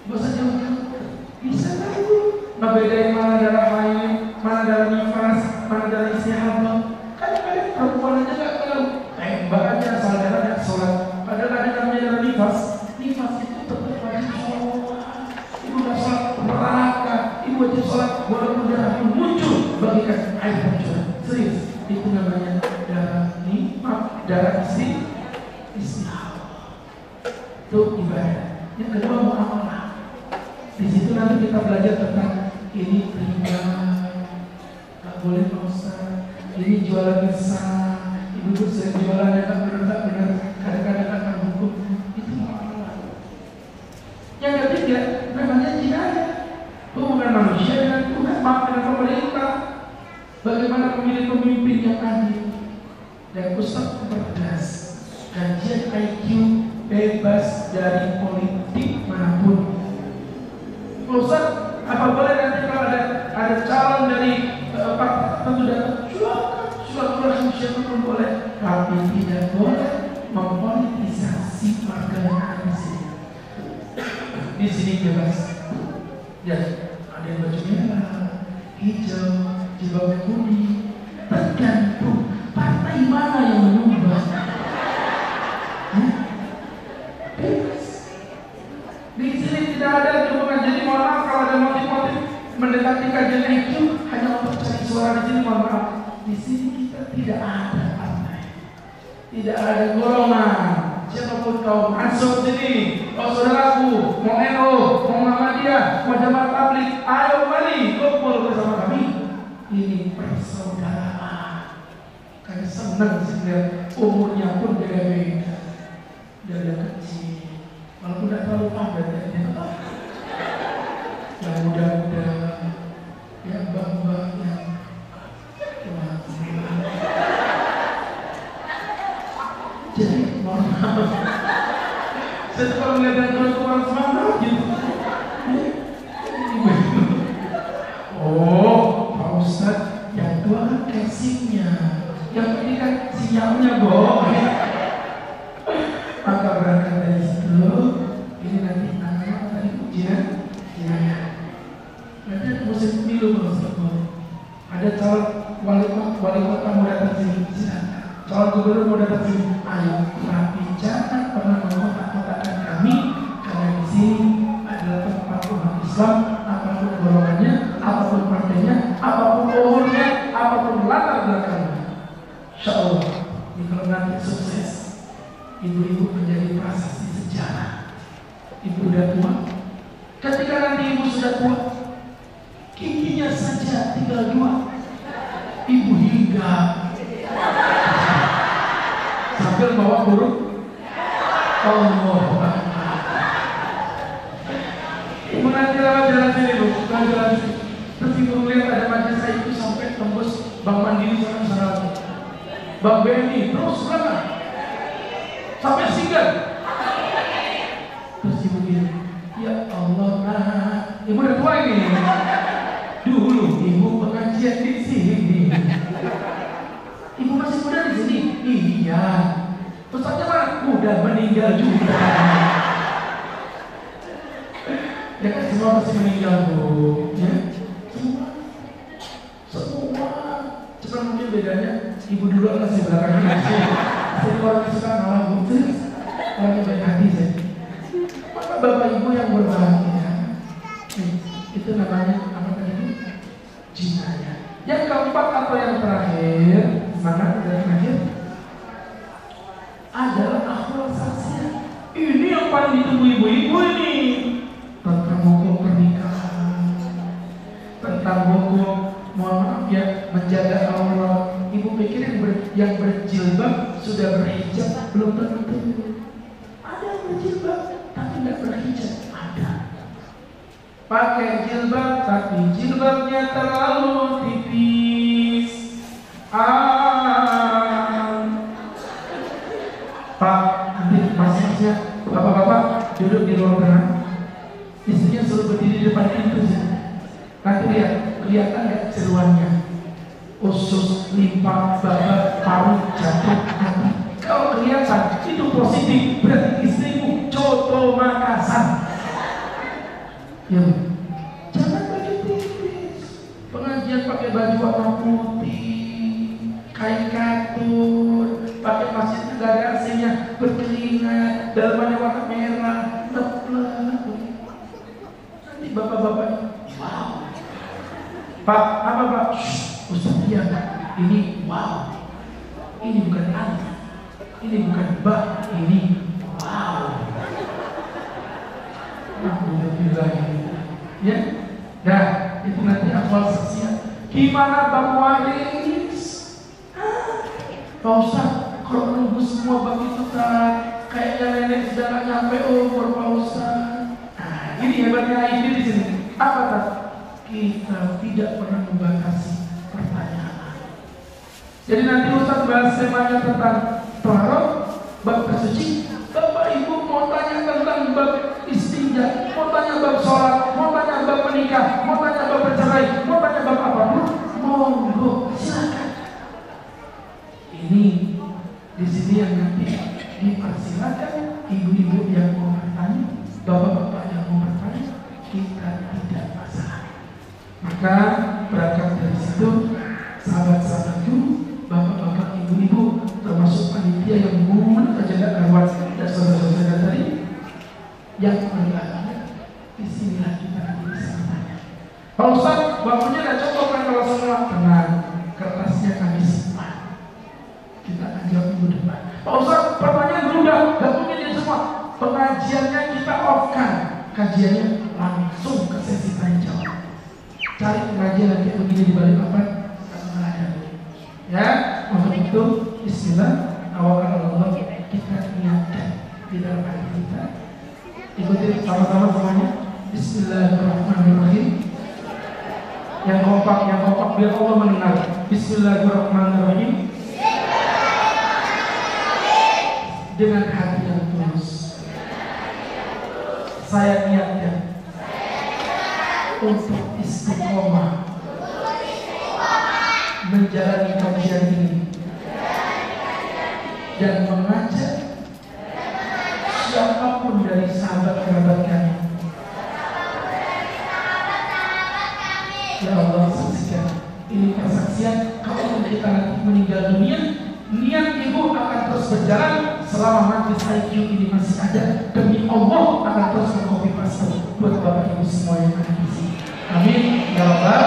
Gak usah jauh-jauh. Bisa tahu. Ngebedain mana darah haid, mana darah nifas, mana darah istihadah. Kadang-kadang perempuan aja gak tahu. Mbak aja asal darahnya sholat. Padahal ada namanya darah nifas. Nifas itu tetap wajib sholat. Ibu gak sholat neraka. Ibu wajib sholat walaupun darah pun muncul bagikan air pancuran. Serius. Itu namanya darah nifas, darah istihadah. Itu ibadah. Yang kedua muamalah. Di situ nanti kita belajar tentang ini riba, tak boleh dosa, ini jualan besar, ibu sering jualannya tak benar, kadang-kadang akan hukum. Itu muamalah. Yang ketiga, namanya jihad. Hubungan manusia dengan Tuhan, dengan pemerintah. Bagaimana memilih pemimpin yang adil. Dan Ustaz berdas kajian IQ bebas dari politik manapun. Ustaz, apa boleh nanti kalau ada calon dari partai tertentu datang, silakan siapapun boleh, tapi tidak boleh mempolitisasi warga di sini. Di sini bebas. Ya, ada yang baju merah, hijau, jilbab kuning, tergantung partai mana yang menyumbang. Bebas. Di sini tidak ada hubungan. Jadi mohon maaf kalau ada motif-motif mendekati kajian IQ hanya untuk cari suara di sini, mohon maaf. Di sini kita tidak ada partai, tidak ada golongan. Siapapun kau masuk sini, kau saudaraku, mau NU, mau Muhammadiyah, mau Jamaah Tabligh, ayo mari kumpul bersama kami. Ini persaudaraan. Kami senang sehingga umurnya pun beda-beda. Dari yang kecil, walaupun tidak terlalu padat ya, yang muda-muda, yang mbak-mbak, yang jadi mohon maaf. Saya suka melihat orang semangat gitu. Oh, Pak Ustadz, yang tua kan casingnya, yang ini kan sinyalnya bohong. Maka berangkat dari situ, ini nanti namanya tadi ujian. Nanti ada musim pemilu Pak Ustadz. Ada calon wali kota mau datang sini, silakan. Soal gubernur mau datang sini, ayo tapi jangan pernah mengkotak-kotakkan kami, karena di sini adalah tempat umat Islam, apapun golongannya, apapun partainya, apapun umurnya, apapun latar belakangnya. Insya Allah, kalau nanti sukses, ibu-ibu menjadi prasasti sejarah. Ibu udah tua. Ketika nanti ibu sudah tua, giginya saja tinggal 2. Ibu hinggap sambil bawa burung. Allah. Ibu nanti lewat jalan sini, Bu. Jalan sini. Terus ibu melihat ada madrasah itu sampai tembus Bank Mandiri sana. Bank BNI terus berangkat sampai singgah. Terus ibu gini, ya Allah, nah, ibu udah tua ini. Dulu ibu pengajian di sini. Ibu masih muda di sini. Iya. Ustaznya mana? Udah meninggal juga. Ya kan semua masih meninggal, Bu. Ya, semua. Cuma mungkin bedanya ibu dulu masih belakangnya. Jadi orang suka ngalah, Bu. Orang baik hati saya. Maka bapak ibu yang berbahagia, itu namanya apa tadi? Jinanya. Yang keempat atau yang terakhir, mana yang terakhir adalah akhlak sahsiah. Ini yang paling ditunggu ibu-ibu ini. Tentang hukum pernikahan, tentang hukum, mohon maaf ya, menjaga aurat. Ibu pikir yang berjilbab sudah berhijab? Belum tentu. Ada yang berjilbab tapi tidak berhijab, ada. Pakai jilbab tapi jilbabnya terlalu tipis. Pak, nanti mas-masnya, bapak-bapak duduk di ruang tengah. Istrinya suruh berdiri di depan pintu. Nanti lihat, kelihatan nggak seruannya? Usus, limpa, babat, paru, jantung, hati. Kalau kelihatan itu positif, berarti istrimu coto Makassar. Ya, jangan pakai tipis. Pengajian pakai baju warna putih, kain katun, pakai masjid nggak ada AC-nya, berkeringat, dalamannya warna merah, teplak. Nanti bapak-bapak, wow. Pak, apa Pak? Ustaz, iya Pak. Ini wow. Ini bukan anak. Ini bukan bak, ini wow. Alhamdulillah. Ya, nah itu nanti akhlak sahsiah. Gimana bab waris? Pak Ustaz, kalau menunggu semua bab itu kan kayaknya nenek sudah nggak nyampe umur Pak Ustaz. Nah, ini hebatnya ini di sini. Apa tak? Kita tidak pernah membatasi pertanyaan. Jadi nanti Ustaz bahas temanya tentang taharah, bab bersuci. Bapak Ibu mau tanya tentang bab istinja, mau tanya bab sholat, mau tanya bab menikah, mau tanya bab bercerai, mau tanya bab apapun, monggo silakan. Ini di sini yang nanti dipersilakan ibu-ibu yang mau bertanya, bapak-bapak yang mau bertanya, kita tidak masalah. Maka berangkat dari situ, sahabat-sahabatku, bapak-bapak, ibu-ibu, termasuk panitia yang mengumumkan ajaran lewat dan saudara-saudara tadi, yang berbahagia, disinilah kita bisa bertanya. Pak Ustaz, waktunya tidak cukup kan kalau semua tenang, kertasnya kami simpan. Kita akan jawab minggu depan. Pak Ustaz, pertanyaan berubah, gak mungkin ini semua. Pengajiannya kita off-kan, kajiannya langsung ke sesi tanya jawab. Cari pengajian yang kayak begini di balik papan, akan ada. Ya, untuk itu Bismillah, awal Allah kita niatkan di dalam hati kita. Ikuti sama-sama semuanya. Bismillahirrahmanirrahim. Yang kompak biar Allah mendengar. Bismillahirrahmanirrahim. Dengan hati yang tulus, saya niatkan untuk istiqomah menjalani kajian ini dan mengajak siapapun dari sahabat kerabat kami. Ya Allah, saksikan ini persaksian kalau kita nanti meninggal dunia, niat berjalan selama majelis IQ ini masih ada. Demi Allah akan terus mengcopy paste buat Bapak Ibu semua yang ada di sini. Amin ya Rabbal.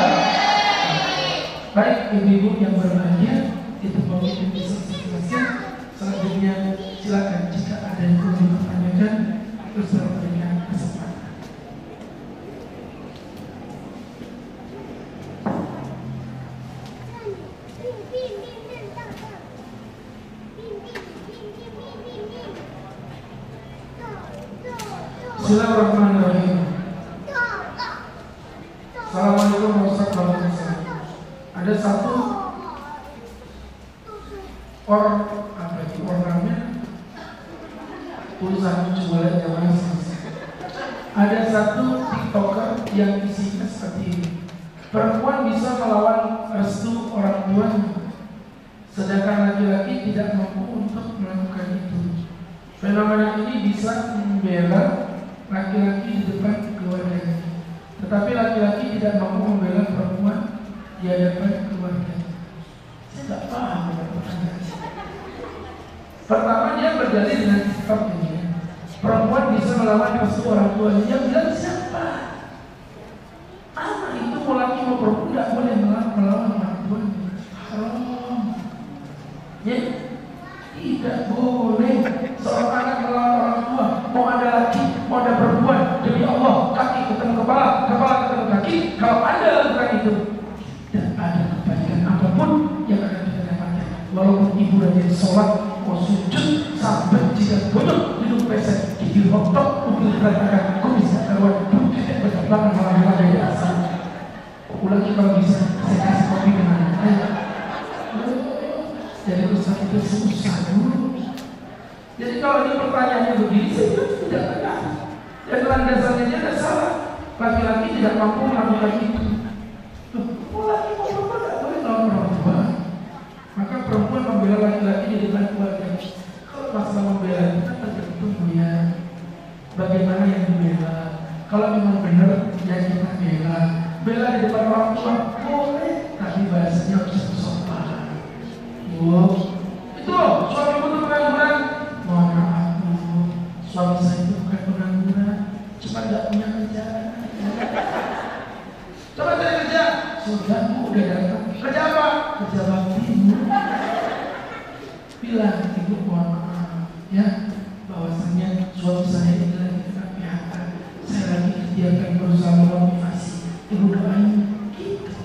Baik ibu-ibu yang berbahagia, itu mungkin bisa dijelaskan. Selanjutnya silakan jika ada yang perlu dipertanyakan, terus berikan kesempatan. Bismillahirrahmanirrahim. Assalamualaikum warahmatullahi wabarakatuh. Ada satu ornamen tulisan jualan zaman selesai. Ada satu TikToker yang isinya seperti ini. Perempuan bisa melawan restu orang tuanya, sedangkan laki-laki tidak mampu untuk melakukan itu. Fenomena ini bisa membela laki-laki di depan keluarganya, tetapi laki-laki tidak mampu membela perempuan di hadapan keluarganya. Saya tidak paham dengan pertanyaan. Pertama, dia berdalil dengan sikap ini. Perempuan bisa melawan restu orang tuanya. Yang bilang siapa? Apa itu mau laki mau perempuan tidak boleh melawan orang tuanya. Haram. Ya, tidak boleh seorang anak melawan orang tua. Mau ada laki, mau ada perempuan, demi Allah, kaki ketemu kepala, kepala ketemu kaki. Kalau Anda lakukan itu, tidak ada kebaikan apapun yang akan kita dapatkan. Walaupun ibu rajin sholat, mau sujud sampai jika bodoh duduk peset, gigi rontok, mobil berantakan, kok bisa karuan, kita berkembangan malam-malam dari asal. Ulangi kalau bisa, saya kasih kopi dengan air. Jadi usaha itu susah dulu. Jadi kalau ini pertanyaannya begini, saya tidak benar. Dan landasannya dia tidak salah. Laki-laki tidak mampu melakukan itu. Laki perempuan tidak boleh melawan perempuan. Maka perempuan membela laki-laki di depan keluarga. Kalau masalah membela kita tergantung ya. Bagaimana yang dibela? Kalau memang benar, ya kita bela. Bela di depan orang tua boleh, tapi bahasanya harus sopan. Itu loh, suami butuh pengangguran. Mohon maaf Bu, suami saya itu bukan pengangguran, cuma tidak punya kerjaan. Coba cari kerja. Sudah Bu, udah datang. Kerja apa? Kerja bakti Bu. Bilang Ibu mohon maaf ya, bahwasanya suami saya ini lagi kena PHK. Saya lagi kerjakan berusaha memotivasi. Ibu doain gitu.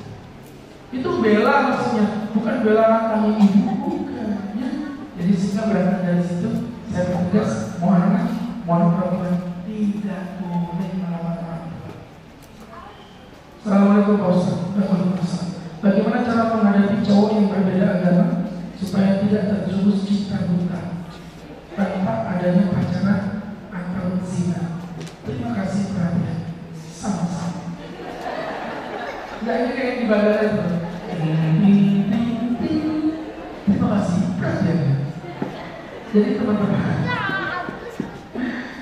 Itu bela maksudnya, bukan bela tanggung ibu, bukan ya. Jadi sehingga berangkat dari situ saya tegas, mohon anak, mohon perempuan tidak boleh melawan orang tua. Assalamualaikum warahmatullahi wabarakatuh. Bagaimana cara menghadapi cowok yang berbeda agama supaya tidak terjerumus cinta buta tanpa adanya pacaran atau zina? Terima kasih perhatian. Sama-sama. Nah ini kayak di bandara itu. Terima kasih perhatiannya. Jadi teman-teman,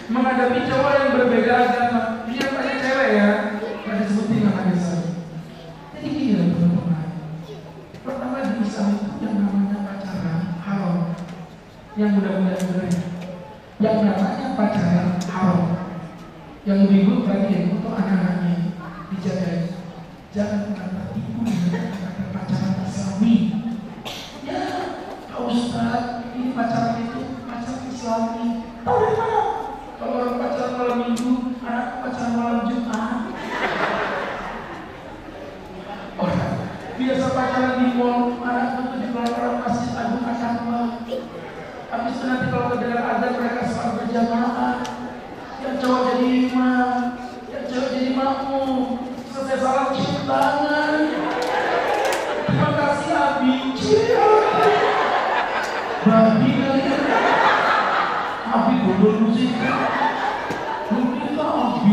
menghadapi cowok yang berbeda agama, ini yang tanya cewek ya, nggak disebutin namanya saya. Jadi gini teman-teman. Pertama di Islam itu yang namanya pacaran haram. Yang mudah-mudahan benar. Yang namanya pacaran haram. Yang lebih perhatian untuk anak-anaknya dijaga. Jangan kata ibu kata pacaran Islami. Ya, Pak Ustaz, ini pacaran itu pacaran Islami. Tahu dari mana? Kalau orang pacaran malam Minggu, anak pacaran malam Jumat. Orang biasa pacaran di mall, anak itu di orang Masjid Agung Asama. Habis itu nanti kalau kedengar azan mereka sholat berjamaah. Yang cowok jadi imam, yang cewek jadi makmum. Selesai salam cium tangan. Terima kasih Abi. Babi kali ya. Abi bodoh musik. Mungkin tak Abi.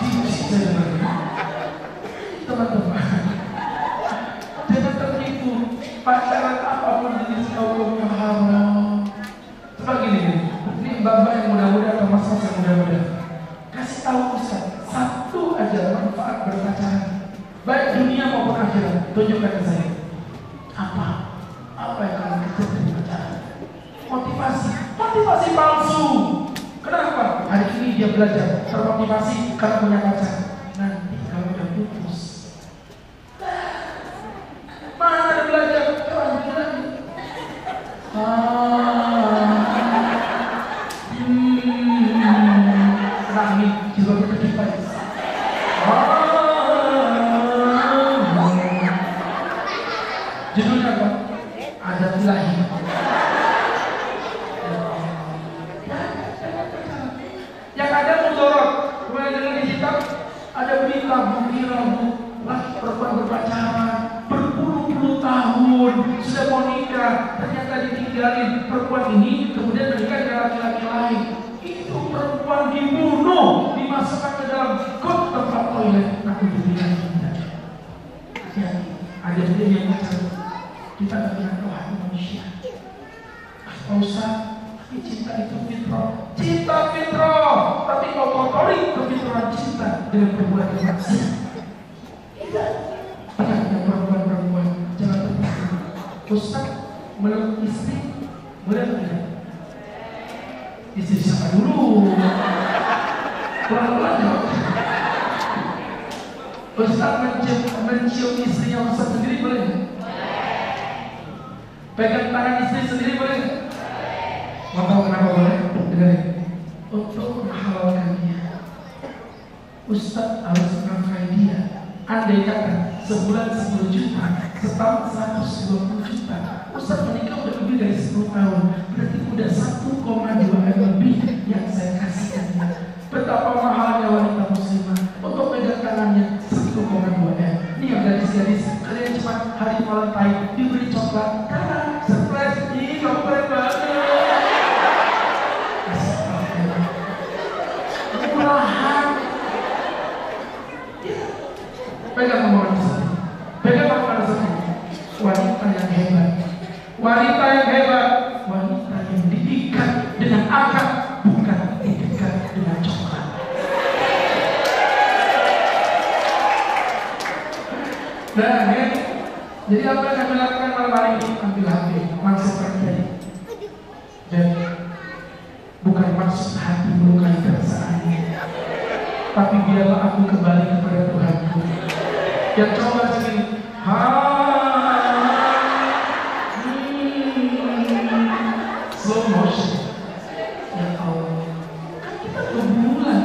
Cici saya dengar. Teman-teman, jangan tertipu. Pacaran apapun jenis hukumnya haram. Coba gini, ini mbak-mbak yang muda-muda atau mas-mas yang muda-muda, kasih tahu Ustaz satu aja manfaat berpacaran, baik dunia maupun akhirat. Tunjukkan ke saya. Apa yang kamu kerjakan? belajar, termotivasi karena punya pacar. Nanti kalau udah putus, mana ada belajar? Lanjut lagi. Nangis juga berkecuali. Judulnya apa? Adat ilahi. Yang ada mudorot. Kemudian dengan digital ada berita laki perempuan berpacaran berpuluh-puluh tahun sudah mau nikah, ternyata ditinggalin perempuan ini, kemudian menikah dengan laki-laki lain. Itu perempuan dibunuh, dimasukkan ke dalam got tempat toilet. Aku bilang ya, ada dia yang mencari. Kita tidak pernah tahu hati manusia. Pak Ustaz, tapi cinta itu fitrah. Cinta fitrah, tapi kau kotori kefitrahan cinta dengan perbuatan maksiat. Tidak. Banyak perempuan-perempuan jangan terpaksa. Ustaz meluk istri, boleh tidak? Istri siapa dulu? Pelan-pelan jawab. Ustaz mencium istrinya Ustaz sendiri boleh? Pegang tangan istri sendiri boleh? Mau tahu kenapa boleh? Dengarin. Untuk menghalalkannya, Ustaz harus menafkahi dia. Andai kata sebulan 10 juta, setahun 120 juta, Ustaz menikah udah lebih dari 10 tahun, berarti udah 1,2 M lebih yang saya kasihkan. Betapa mahalnya wanita muslimah untuk pegang tangannya 1,2 M. Ini yang gadis-gadis, kalian cuma hari Valentine diberi coklat, karena surprise, ini coklat banget. Murahan. Pegang omongan satu. Pegang omongan satu. Wanita yang hebat. Wanita yang hebat. Wanita yang diikat dengan akad, bukan diikat dengan coklat. Nah, ya. Jadi apa yang kami lakukan malam hari ini? Ambil hati, maksud terjadi. Dan bukan maksud hati melukai perasaannya, tapi biarlah aku kembali kepada Tuhanku. Yang coba segini, slow motion. Ya Allah, kan kita berbulan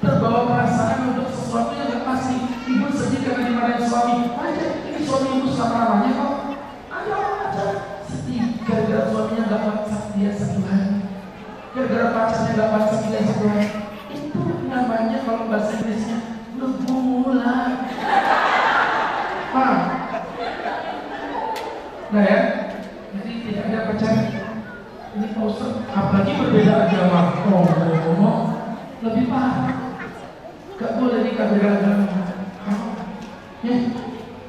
terbawa perasaan untuk sesuatu yang gak pasti. Ibu sedih karena dimarahin suami. Wajar, ini suami ibu selama-lamanya kok. Ada aja sedih gara-gara suaminya gak WhatsApp dia 1 hari, gara-gara pacarnya gak WhatsApp dia 1 hari. Itu namanya kalau bahasa Inggrisnya berbulan. Paham? Nah ya, jadi tidak ada pacaran. Ini Pak Ustaz, apalagi berbeda agama. Oh, lebih parah. Gak boleh nikah beda agama. Ya,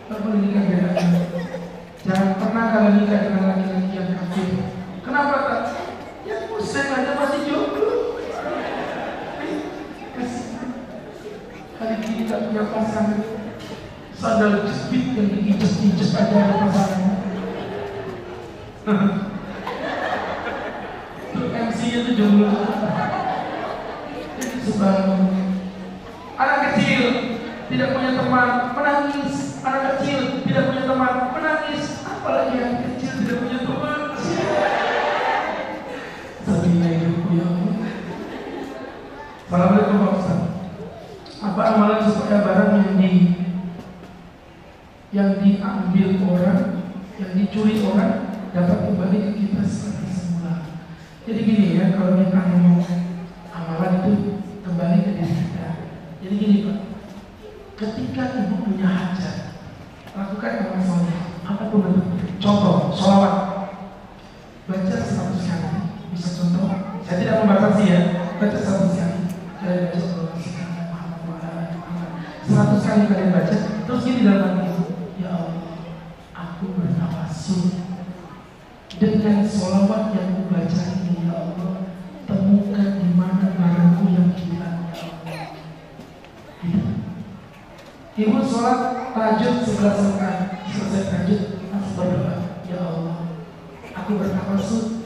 gak boleh nikah beda agama. Jangan pernah kalian nikah dengan laki-laki yang kafir. Kenapa tak? Yang Muslim aja masih jomblo. Hari ini tak punya pasangan. Sandal jepit yang diinjek-injek aja ada pasangan. Itu MC-nya tuh jomblo. Jadi subhanallah. Anak kecil tidak punya teman, menangis. Anak kecil tidak punya teman, menangis. Apalagi anak kecil tidak punya teman. Sabinya hidupku ya Allah. Assalamualaikum Pak Ustaz. Apa amalan supaya barang yang diambil orang, yang dicuri orang dapat kembali ke kita seperti semula? Jadi gini ya, kalau kita ngomong amalan itu kembali ke diri kita. Jadi gini Pak, ketika ibu punya hajat, lakukan amal soleh, apapun bentuknya. Contoh, sholawat, baca 100 kali. Bisa contoh, saya tidak membatasi ya, baca 100 kali. Kalian baca 100 kali kalian baca, terus gini dalam hati, ya Allah, aku bertawasul dengan sholawat yang aku baca ini, ya Allah, temukan di mana barangku yang hilang, ya Allah. Gitu. Ibu sholat tahajud 11 rakaat, selesai tahajud langsung berdoa, ya Allah, aku bertawasul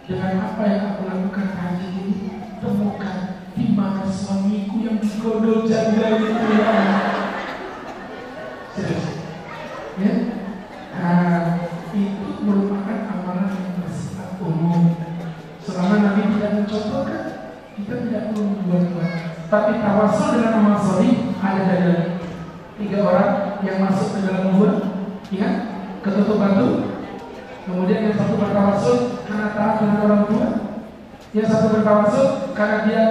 dengan apa yang aku lakukan tahajud ini, temukan di mana suamiku yang digodol janda itu ya. Serius. Ya. Nah, itu merupakan amalan yang bersifat umum. Selama Nabi tidak mencontohkan, kita tidak perlu membuat-buat. Tapi tawasul dengan amal solih ada dari 3 orang yang masuk ke dalam gua, ya, ketutup batu. Kemudian yang satu bertawasul karena taat dengan orang tua, yang satu bertawasul karena dia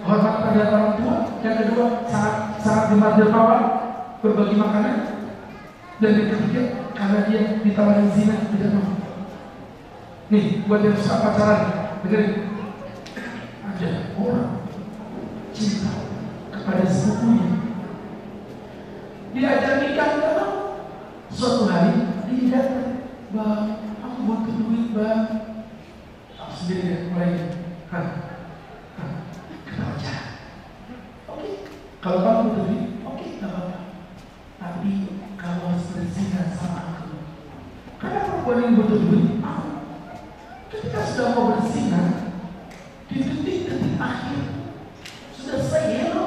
hormat pada orang tua, yang kedua sangat gemar dermawan berbagi makanan, dan yang ketiga karena dia ditawarin zina tidak mau. Nih buat yang suka pacaran, dengerin, ada orang cinta kepada sepupunya, diajak nikah tidak mau. Suatu hari dia datang, "Bang, aku butuh duit, Bang." Aku sendiri ya, mulai kita pacaran. Oke, kalau kamu butuh duit, oke, gak apa-apa. Tapi kamu harus berzina sama aku. Karena perempuan yang butuh duit, ketika sudah mau berzina, di detik-detik akhir sudah say hello.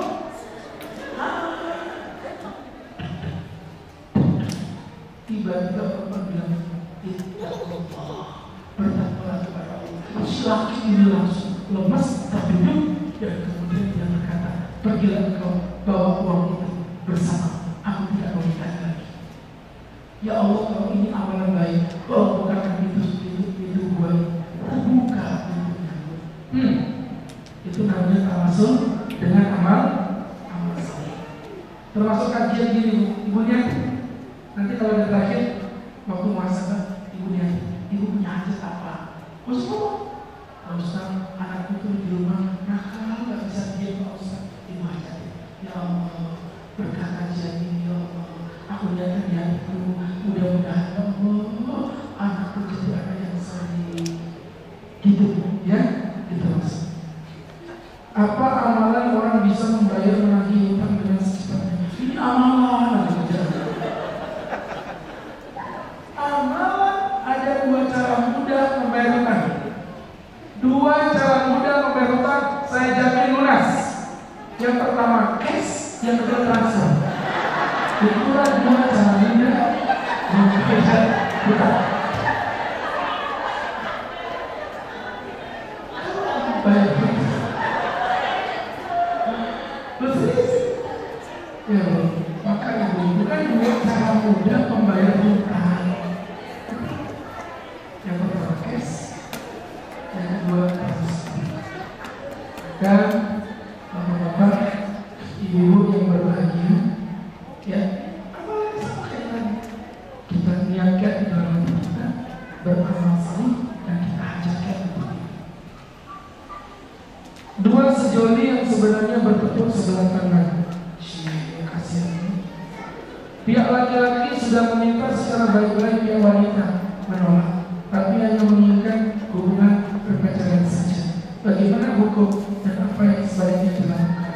Tiba-tiba perempuan bilang, bertakwalah kepada Allah. Si laki ini langsung lemas, terduduk, dan kemudian dia berkata, "Pergilah engkau bawa uang itu bersama. Aku tidak mau nikah lagi." Ya Allah, kalau ini amalan baik, bukan itu gue terbuka. Itu namanya tawasul dengan amal soleh. Termasuk kajian gini, ibunya. Nanti kalau udah terakhir waktu muhasabah, ibu punya hajat apa? Pak Ustaz, anakku tuh di rumah nakal, gak bisa diam Pak Ustaz. Ibu hajat, ya Allah, berkah kajian ini ya Allah, aku lihat di hatiku, mudah-mudahan ya Allah, anakku jadi anak yang saleh. Gitu ya, gitu maksud. Apa amalan orang bisa membayar menagih hutang dengan secepatnya? Ini amalan. Amalan ada 2 cara mudah membayar hutang. 2 cara mudah membayar hutang, saya jamin lunas. Yang pertama cash, yang kedua transfer. Itulah 2 cara mudah membayar hutang. Bayar hutang. Ya, maka ibu bukan 2 cara mudah membayar hutang. Yang pertama cash, yang kedua transfer. Dan bapak-bapak, ibu yang berbahagia, ya, apalagi sama kayak tadi, kita niatkan di dalam hati kita beramal saleh dan kita ajarkan untuk itu. 2 sejoli yang sebenarnya bertepuk sebelah tangan. Kasihan. Pihak laki-laki sudah meminta secara baik-baik, pihak wanita menolak, tapi hanya menginginkan hubungan berpacaran saja. Bagaimana hukum dan apa yang sebaiknya dilakukan?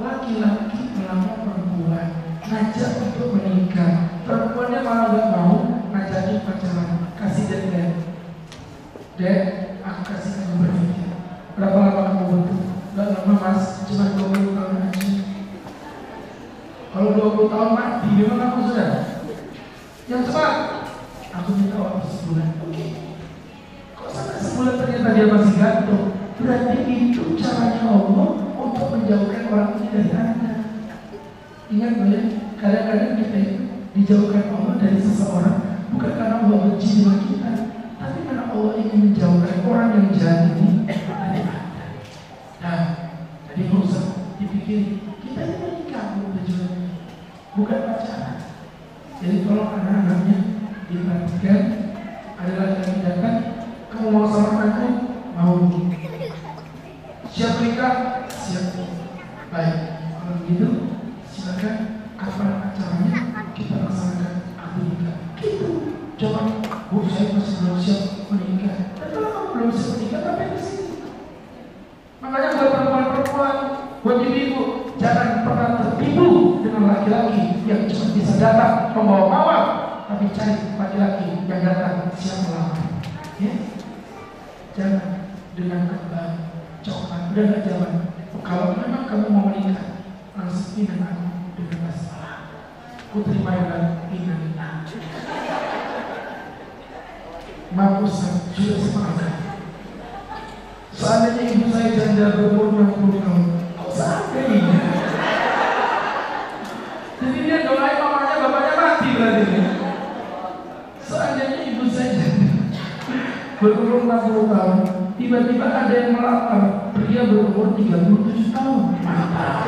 Laki-laki melamar perempuan, ngajak untuk menikah, perempuannya malah gak mau, ngajakin pacaran, kasih deadline. Dek, aku kasih kamu berpikir, berapa lama kamu butuh? Gak lama mas, cuma 20 tahun aja. Kalau 20 tahun mati, memang aku sudah. Yang cepat, aku minta waktu sebulan. Oke. Kok sampai sebulan ternyata dia masih gantung? Berarti itu caranya Allah untuk menjauhkan orang ini dari Anda. Ingat ya, kadang-kadang kita itu dijauhkan Allah dari seseorang bukan karena Allah benci dengan kita, tapi karena Allah ingin menjauhkan orang yang jahat ini dari Anda. Nah, jadi nggak usah dipikir kita ini menikah tujuannya, bukan pacaran. Jadi tolong anak-anaknya diperhatikan. Ada laki-laki datang, kamu mau sama aku? Mau. Siap nikah? Siap. Baik, kalau begitu silakan kapan acaranya kita laksanakan akad nikah. Gitu. Coba, Bu, saya masih belum siap menikah. Dan kalau kamu belum siap menikah, ngapain di sini? Makanya buat perempuan-perempuan, buat ibu, jangan pernah tertipu dengan laki-laki yang cuma bisa datang membawa mawar, tapi cari laki-laki yang datang siap melamar. Ya? Jangan dengan kembang coklat ini dengan aku dengan masalah. Ku terima dengan inna. Maaf Ustaz, sudah sepakat. Seandainya ibu saya janda berumur 60 tahun, kok sampai ini? Jadi dia doain mamanya, bapaknya mati berarti. Seandainya ibu saya janda berumur 60 tahun, tiba-tiba ada yang melamar, pria berumur 37 tahun. Mantap.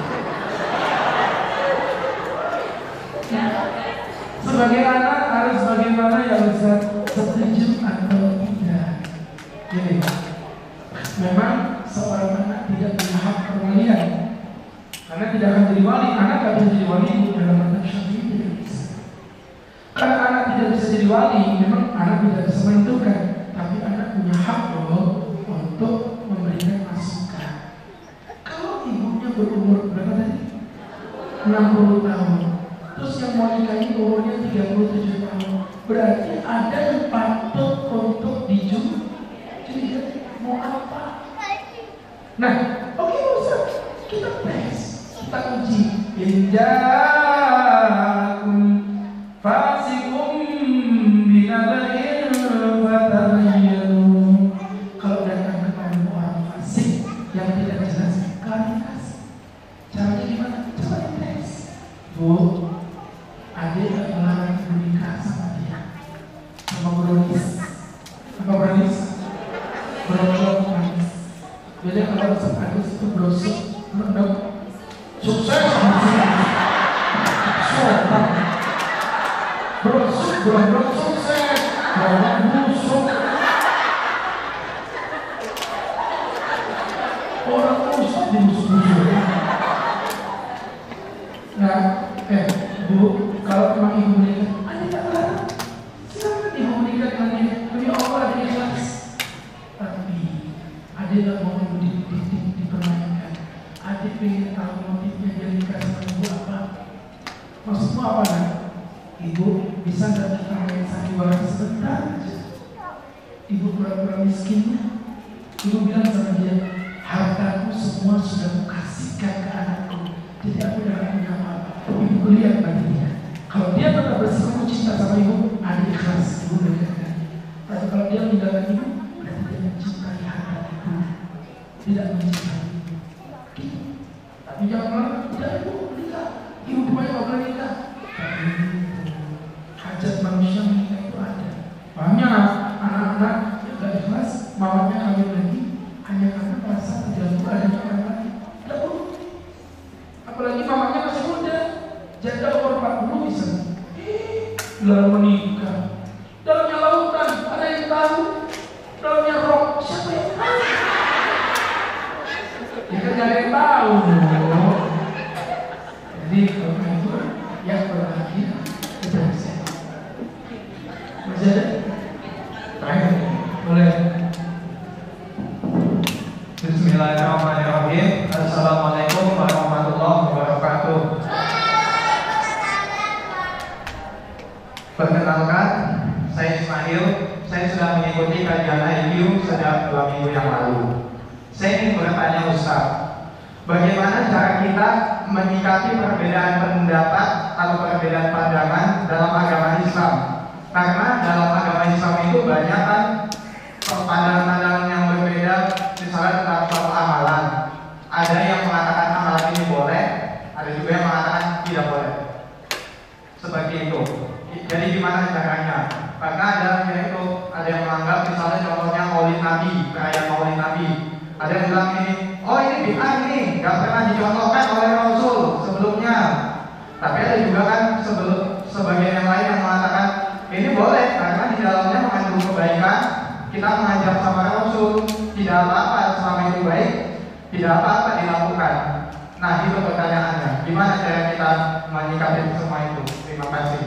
Sebagai anak harus bagaimana ya Ustaz? Setuju atau tidak? Jadi, memang seorang anak tidak punya hak perwalian, karena tidak akan jadi wali. Anak tidak bisa jadi wali dalam mazhab Syafi'i tidak bisa. Karena anak tidak bisa jadi wali, memang anak tidak bisa menentukan, tapi anak punya hak loh untuk memberikan masukan. Kalau ibunya berumur berapa tadi? 60 tahun. Terus yang mau nikahi umurnya 37 tahun. Berarti ada yang patut untuk dijual. Jadi mau apa? Nah, oke Ustaz, kita tes, kita uji. Injakum fasikum binaba'in fatabayyanu. Kalau datang kepada orang fasik yang tidak jelas, klarifikasi. Caranya gimana? Coba tes. Bu, adik tak melarang menikah sama dia, sama Bronis. Apa Bronis? Brosok manis. Jadi kalau Ustaz Agus itu brosok, produk sukses sopan. Brosok, produk sukses, produk busuk. Orang Ustaz dibusuk-busuk. Nah, Bu, kalau memang ibu menikah, adik tak larang. Silakan ibu menikah dengan dia. Demi Allah ada ikhlas. Tapi adik tak mau dipermainkan. Adik pengen tahu motifnya dia nikah sama ibu apa. Maksudmu apa kan? Ibu bisa nggak kita main sandiwara sebentar aja. Ibu pura-pura miskinnya. Ibu bilang sama dia, hartaku semua sudah kukasihkan ke anakku. Jadi aku udah punya apa-apa. Ibu lihat bagi dia. Kalau dia tetap bersikuku cinta sama ibu, adik ikhlas ibu meninggalkan. Tapi kalau dia meninggalkan ibu, berarti dia mencintai harta ibu, tidak mencintai ibu. Gitu. Tapi jangan malah tidak ibu menikah. Ibu banyak mau menikah. Tapi hajat manusia menikah itu ada. Banyak anak-anak yang gak ikhlas, mamanya kawin lagi hanya karena merasa tidak ada orang lain. Tidak perlu. Apalagi mamanya masih muda. Janda umur 40 bisa. Dalam menikah, dalamnya lautan, ada yang tahu. Dalamnya roh, siapa yang tahu? Ya kan gak ada yang tahu. Jadi kalau itu yang berbahagia kita bisa. Masih ada? Terakhir, boleh. Bismillahirrahmanirrahim. Assalamualaikum warahmatullahi wabarakatuh. Perkenalkan, saya Ismail. Saya sudah mengikuti kajian IQ sejak 2 minggu yang lalu. Saya ingin bertanya Ustaz, bagaimana cara kita menyikapi perbedaan pendapat atau perbedaan pandangan dalam agama Islam? Karena dalam agama Islam itu banyak kan pandangan-pandangan yang berbeda, misalnya tentang suatu amalan. Ada yang mengatakan amalan ini boleh, ada juga yang mengatakan tidak boleh. Seperti itu. Jadi gimana caranya? Karena ada yang menganggap misalnya contohnya Maulid Nabi, perayaan Maulid Nabi. Ada yang bilang ini, oh ini bid'ah ini, nggak pernah dicontohkan oleh Rasul sebelumnya. Tapi ada juga kan sebagian yang lain yang mengatakan ini boleh karena di dalamnya mengandung kebaikan. Kita mengajar sama Rasul, tidak apa-apa selama itu baik, tidak apa-apa dilakukan. Nah itu pertanyaannya, gimana cara kita menyikapi semua itu? Terima kasih.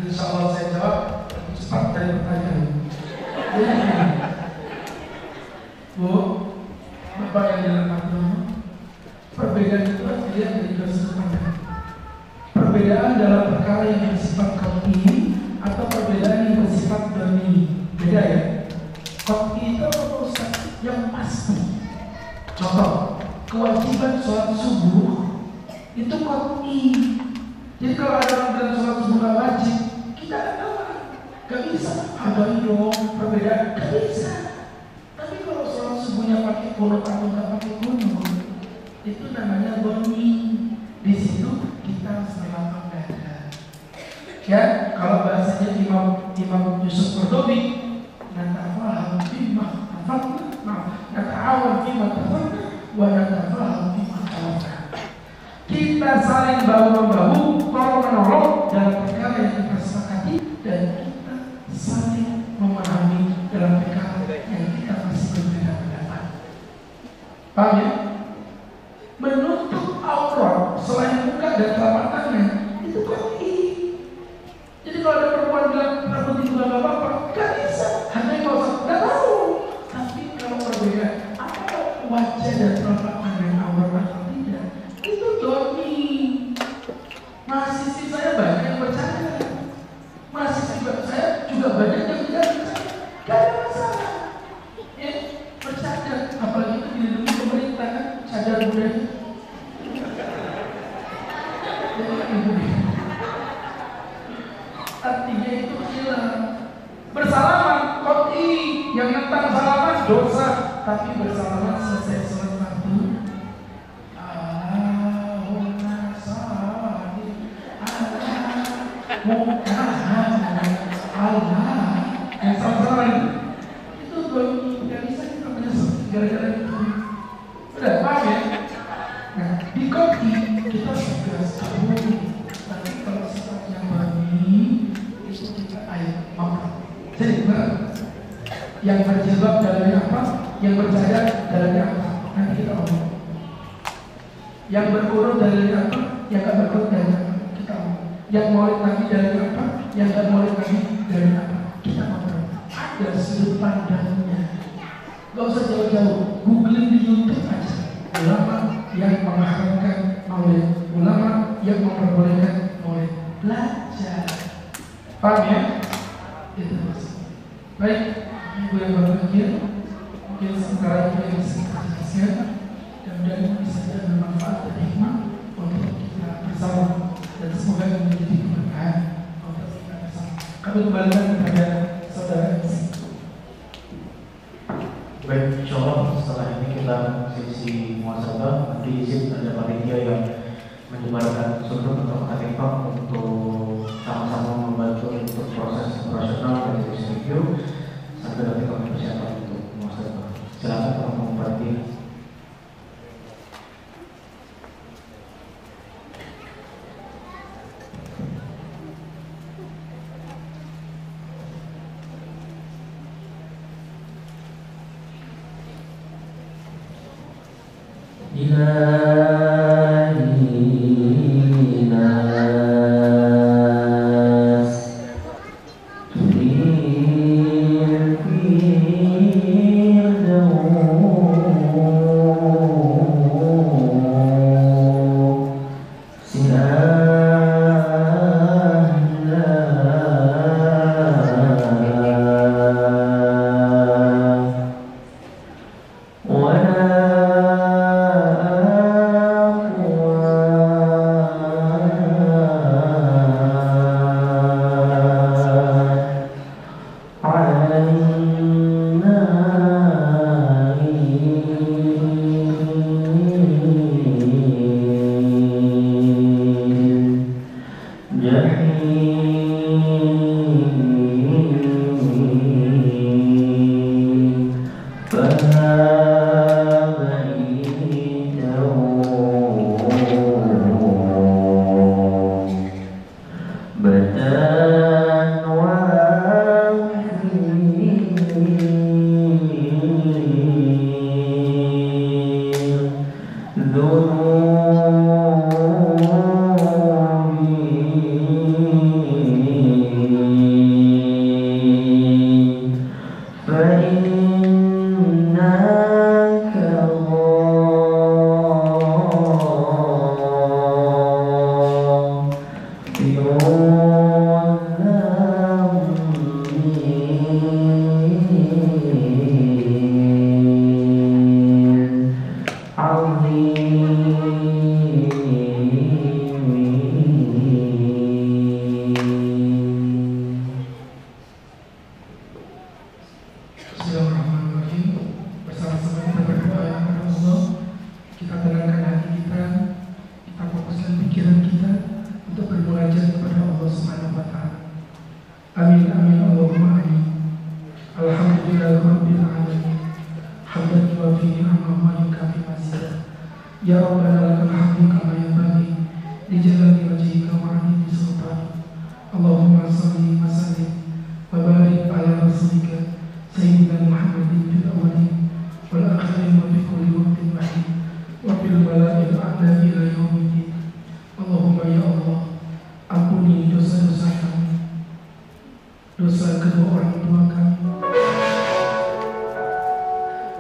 Insya Allah saya jawab cepat dari pertanyaan. Bu, Bapak yang dirahmati, perbedaan itu artinya dari dua sudut pandang. Perbedaan dalam perkara yang bersifat kauni atau perbedaan yang bersifat doni. Beda ya. Kauni itu apa Ustaz? Yang pasti. Contoh, kewajiban sholat subuh koi. Jadi kalau ada orang bilang sholat subuh nggak wajib, kita nggak bisa. Ada dong perbedaan, nggak bisa. Tapi kalau sholat subuhnya pakai kunut atau nggak pakai kunut, itu namanya doni. Di situ kita harus melapang dada. Ya, kalau bahasanya Imam Yusuf Kordobi, natafaham bima tafakna, nata'awun bima tafakna, wa natafaham bima tafakna. Kita saling bahu-membahu, tolong-menolong dalam perkara yang kita sepakati, dan kita saling memahami dalam perkara yang kita masih berbeda pendapat. Paham ya? Menutup aurat selain muka dan telapak tangan itu koi. Jadi kalau ada perempuan bilang rambut itu nggak apa-apa, nggak bisa. Hanya kalau nggak tahu. Tapi kalau berbeda, apakah wajah dan telapak tangan aurat atau tidak? Itu doni. Mahasiswa saya banyak yang percaya. Mahasiswa saya juga banyak yang tidak percaya. Gak ada masalah. Ya, percaya. Apalagi itu dilindungi pemerintah kan, sadar budaya. Artinya itu hilang. Bersalaman, koi yang tentang salaman dosa, tapi bersalaman selesai sholat fardu. Allah yang sama-sama itu doni, nggak bisa kita menyesal gara-gara itu. Udah paham ya? Nah, di koi kita tegas tahu, tapi kalau sifatnya mani itu kita ayat mampu. Jadi yang berjilbab dalamnya apa? Yang bercahaya dalamnya apa? Nanti kita omong. Yang berkurung dalamnya apa? Yang gak berkurung dalamnya apa? Kita omong. Yang maulid Nabi dalamnya apa? Yang gak maulid Nabi dalamnya apa? Kita omong. Ada sudut pandangnya. Gak usah jauh-jauh, googling di YouTube aja. Ulama yang mengharamkan maulid, ulama yang memperbolehkan maulid. Belajar. Paham ya? Itu maksudnya. Baik, ibu yang berpikir, mungkin sementara itu yang bisa kita jelaskan, dan bisa jadi bermanfaat dan hikmah untuk kita bersama, dan semoga menjadi keberkahan untuk kita bersama. Kami kembalikan kepada saudara. Baik, insyaallah setelah ini kita sesi muhasabah. Nanti izin ada panitia yang menyebarkan sunnah atau khatifah untuk sama-sama membantu untuk proses operasional dari review sampai nanti kami persiapan untuk muhasabah. Silakan kalau mau berarti. ولا Ya Rabbana lakal hamdu kama yanbaghi li jalali wajhika wa 'azimi sultanik. Allahumma shalli wa sallim wa barik ala rasulika sayyidina Muhammadin fil awwalin wal akhirin wa fi kulli waqtin wa hin wa fil mala'il a'la ila yaumiddin. Allahumma ya Allah, ampuni dosa-dosa kami, dosa kedua orang tua kami,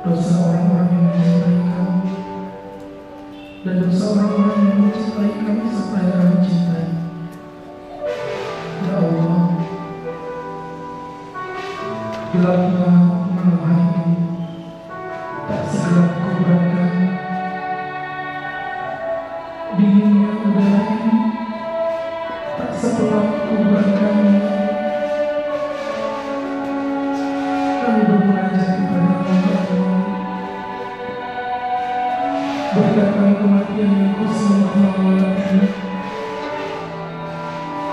dosa orang-orang yang mencintai kami, dan dosa orang-orang yang mencintai kami serta yang kami cintai. Ya Allah, bila kita malam hari ini tak segelap kuburan kami, dinginnya udara ini tak sepelak kuburan kami, kami bermunajat kepada Allah. Berikan kami kematian yang husnul khatimah.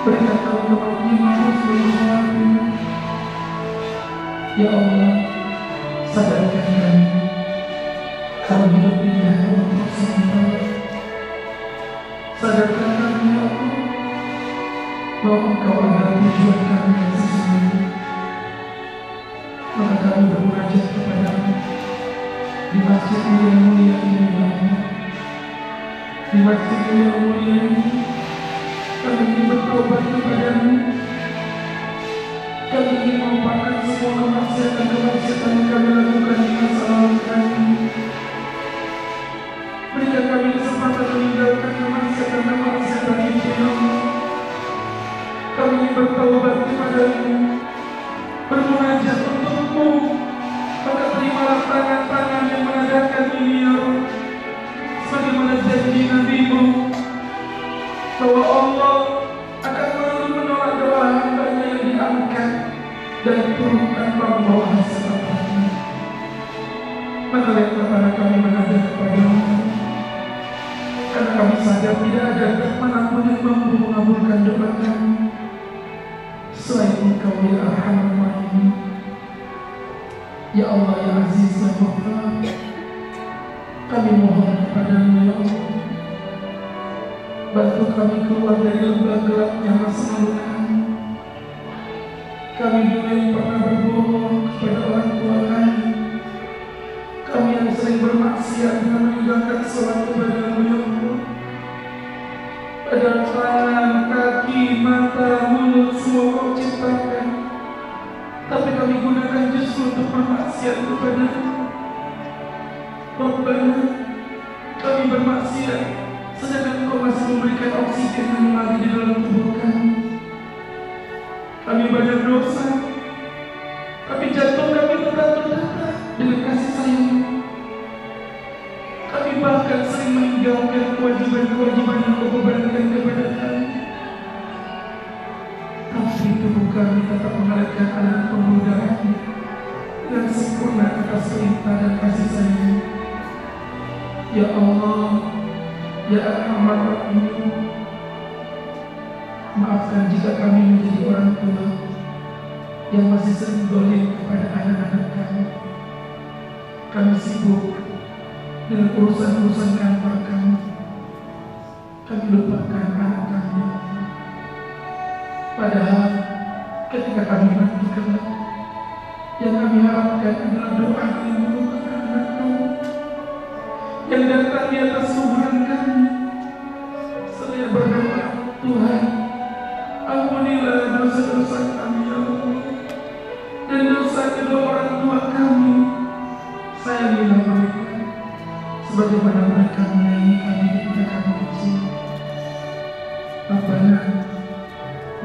Berikan kami kematian yang husnul khatimah. Ya Allah, sadarkan kami kalau hidup ini hanya untuk sementara. Sadarkan kami ya Allah bahwa Engkau adalah tujuan kami yang sesungguhnya. Maka kami bermunajat kepadamu di masjid yang mulia ini ya Allah. Di masjid yang mulia ini kami ingin bertobat kepadamu. Kami ingin melupakan semua kemaksiatan yang kami lakukan di masa lalu kami. Berikan kami kesempatan meninggalkan kemaksiatan itu ya Allah. Kami ingin bertobat kepadamu, bermunajat untukmu. Maka terimalah tangan-tangan yang mengadakan ini ya Allah. Sebagaimana janji Nabi-Mu bahwa Allah akan selalu menolak doa hamba-Nya yang diangkat dan turun tanpa membawa hasil apapun. Maka lihatlah para kami menghadap kepada-Mu, karena kami sadar tidak ada zat manapun yang mampu mengabulkan doa kami selain Engkau ya Arhamar Rahimin. Ya Allah ya Aziz ya Ghaffar, kami mohon kepada-Mu ya Allah, bantu kami keluar dari lembah gelapnya masa lalu kami. Kami dulu yang pernah berbohong kepada orang tua kami. Kami yang sering bermaksiat dengan meninggalkan sholat kepada-Mu ya Allah. Padahal tangan, kaki, mata, mulut semua Kau ciptakan, tapi kami gunakan justru untuk bermaksiat kepada-Mu. Rabbana, kami bermaksiat sedangkan Kau masih memberikan oksigen yang mengalir di dalam tubuh kami. Kami banyak dosa, tapi jantung kami tetap tertata dengan kasih sayang. Kami bahkan sering meninggalkan kewajiban-kewajiban yang Kau bebankan kepada kami. Tapi tubuh kami tetap mengalirkan aliran pembuluh darahnya dengan sempurna atas perintah dan kasih sayang. Ya Allah, ya Arhamar Rahimin, maafkan jika kami menjadi orang tua yang masih sering zalim kepada anak-anak kami. Kami sibuk dengan urusan-urusan kantor kami. Kami lupakan anak kami. Padahal ketika kami mati kelak, yang kami harapkan adalah doa yang melupakan anak kami yang datang di atas kuburan kami. Saya berdoa, Tuhan, ampunilah dosa-dosa kami ya Allah, dan dosa kedua orang tua kami. Sayangilah mereka sebagaimana mereka menyayangi kami ketika kami kecil. Rabbana,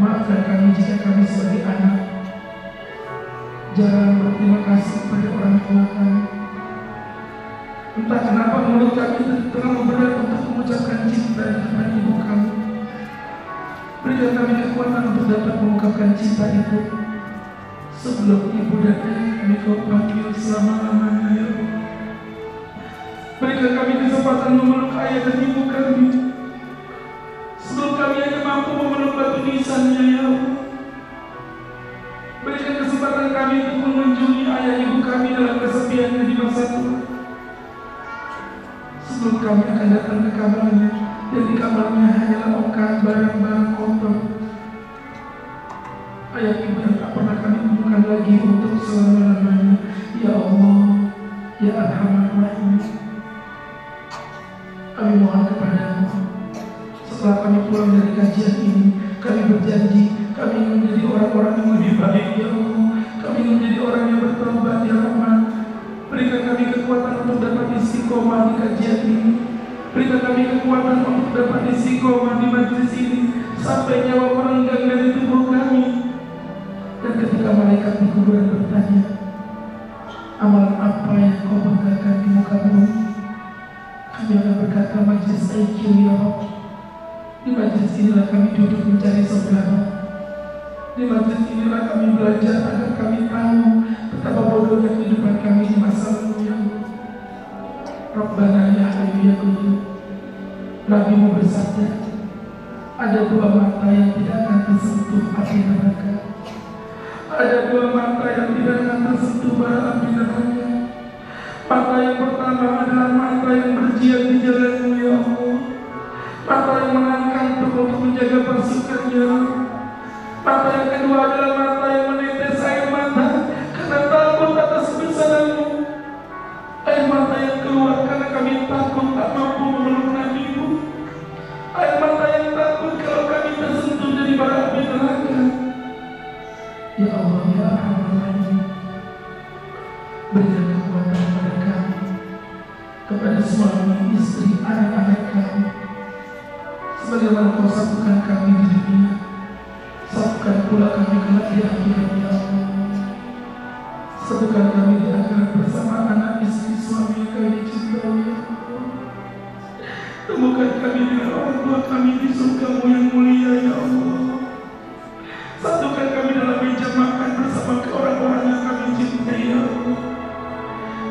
maafkan kami jika kami sebagai anak jarang berterima kasih kepada orang tua kami. Entah kenapa mulut kami terlalu berat untuk mengucapkan cinta kepada ibu kami. Berikan kami kekuatan untuk dapat mengungkapkan cinta itu sebelum ibu dan ayah kami Kau panggil selama-lamanya ya Allah. Berikan kami kesempatan memeluk ayah dan ibu kami sebelum kami hanya mampu memeluk batu nisannya ya Allah. Berikan kesempatan kami untuk mengunjungi ayah ibu kami dalam kesepiannya di masa tua sebelum kami akan datang ke kamarnya, dan di kamarnya hanyalah ongkar barang-barang kotor. Ayat ibu yang tak pernah kami temukan lagi untuk selama-lamanya. Ya Allah, ya Arhamar Rahimin, kami mohon kepadamu, setelah kami pulang dari kajian ini, kami berjanji kami ingin menjadi orang-orang yang lebih baik. Ya Allah, kami ingin menjadi orang yang bertobat. Ya Rahman, berikan kami kekuatan untuk dapat istiqomah di kajian ini. Berikan kami kekuatan untuk dapat istiqomah di majelis ini sampai nyawa merenggang dari tubuh kami. Dan ketika malaikat di kuburan bertanya, amalan apa yang kau banggakan di muka bumi? Kami akan berkata, majelis IQ ya Rabb. Di majelis inilah kami duduk mencari saudara. Di majelis inilah kami belajar agar kami tahu betapa bodohnya kehidupan kami di masa lalu. Ya Allah, Rabbana ya Hayyu ya Qayyum. Nabi bersabda, ada dua mata yang tidak akan tersentuh api neraka. Ada dua mata yang tidak akan tersentuh bara api neraka. Mata yang pertama adalah mata yang berjihad di jalan-Mu ya Allah. Mata yang menahan untuk menjaga pasukannya. Mata yang kedua adalah mata yang menetes air mata karena takut atas kebesaran-Mu. Air mata yang keluar karena kami takut tak mampu memeluk Nabi-Mu. Air mata yang takut kalau kami tersentuh dari bara api neraka. Ya Allah, ya Arhamar Rahimin, berikan kekuatan kepada kami, kepada suami, istri, anak-anak kami, sebagaimana Kau satukan kami di dunia, satukan pula kami kelak di akhirat. Ya Allah, satukan kami di akhirat bersama anak, istri, suami yang kami cintai. Ya Allah, temukan kami dengan orang tua kami di surga-Mu yang mulia. Ya Allah, satukan kami dalam meja makan bersama orang-orang yang kami cintai. Ya Allah,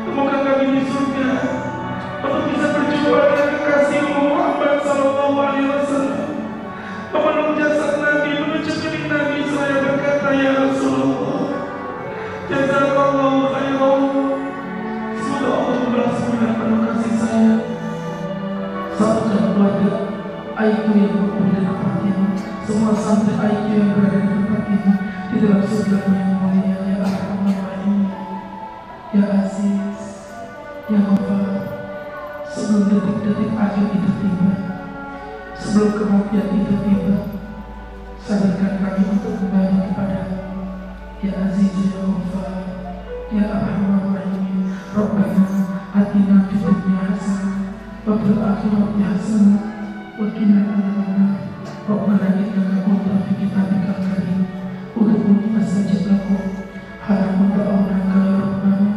temukan kami di surga untuk bisa berjumpa dengan kekasih-Mu Muhammad sallallahu alaihi wasallam, memeluk jasad Nabi, menuju kening Nabi. Saya berkata, ya Rasulullah, jazakallahu khairan. Semoga Allah membalasmu dengan penuh kasih sayang. Satukan keluarga IQ yang berada di tempat ini, semua santri IQ yang berada di tempat ini, di dalam surga-Mu yang mulia. Ya Arhamar Rahimin, ya Aziz, ya Ghaffar. Sebelum detik-detik akhir itu tiba, sebelum kematian itu tiba, sadarkan kami untuk kembali kepada-Mu. Ya Aziz, ya Ghaffar, ya Arhamar Rahimin. Rabbana atina fid dunya hasanah wa fil akhirati hasanah wa qina adzabannar. Rabbana innaka qulta fi kitabikal karim udkhulu masjid lakum halaman da'awnaka ya Rabbana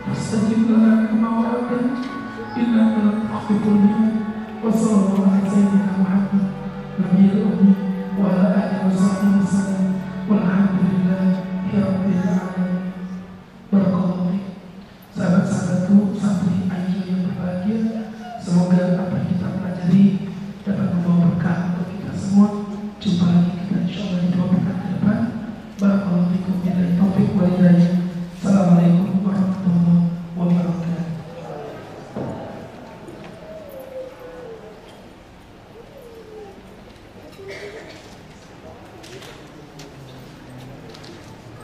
fastajib lana kama wa'adtana innaka la tukhliqul mi'ad. Wa sallallahu ala sayyidina Muhammad nabiyil ummi wa ala alihi wa sahbihi wasallam walhamdulillahi rabbil alamin. Barakallahu fiik. Sahabat-sahabatku, santri IQ yang berbahagia, semoga apa yang kita pelajari dapat membawa berkah untuk kita semua. Jumpa lagi kita insyaallah di 2 pekan ke depan. Barakallahu fiikum, billahi taufiq wal hidayah. Assalamualaikum warahmatullahi wabarakatuh.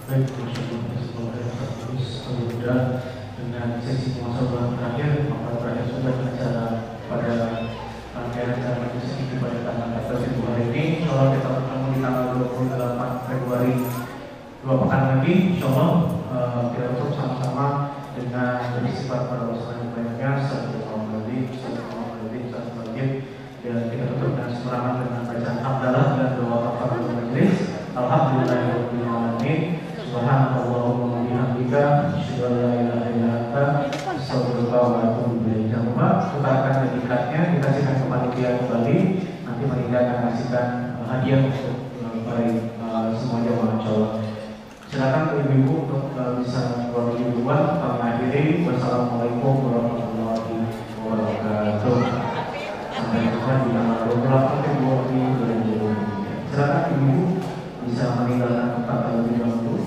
Baik, sudah dengan sesi muhasabah terakhir, maka terakhir sudah acara pada rangkaian acara majelis ini pada tanggal 14 Februari ini. Insyaallah kita bertemu di tanggal 28 Februari 2 pekan lagi. Insyaallah kita tutup sama-sama dengan bersifat pada usaha banyaknya dan kita tutup dengan semerangan dengan bacaan hamdalah dan doa kafaratul majelis. Alhamdulillahirabbil alamin. Subhanallahumma wa bihamdika asyhadu an la ilaha illa anta astaghfiruka wa atubu ilaik. Jangan lupa kita akan dedikatnya, kita kasihkan ke panitia kembali. Nanti panitia akan kasihkan hadiah untuk bagi semua jamaah insyaallah. Silakan ibu-ibu untuk bisa keluar duluan. Kami akhiri. Wassalamualaikum warahmatullahi wabarakatuh. Sampai jumpa di tanggal 28 Februari 2023. Silakan ibu-ibu bisa meninggalkan tempat terlebih dahulu.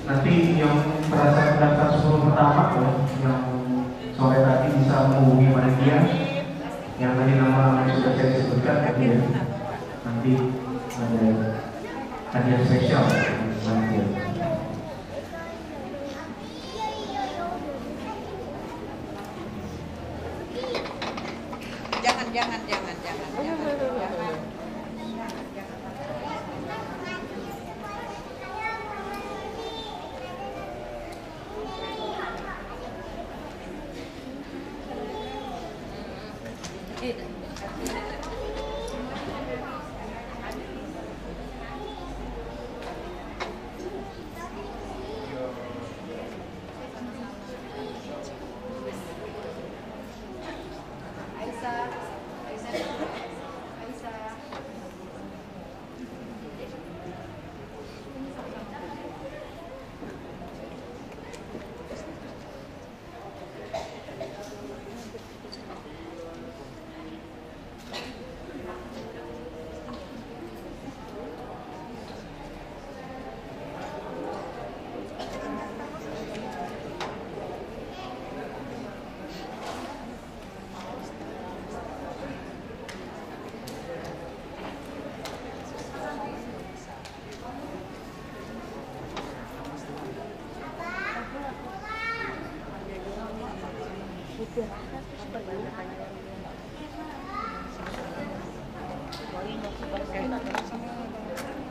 nanti yang berdasarkan daftar 10 pertama ya, yang sore tadi bisa menghubungi panitia yang tadi nama sudah saya sebutkan tadi ya. Nanti ada hadiah spesial panitia. Jangan.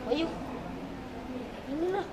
Ayo, inilah.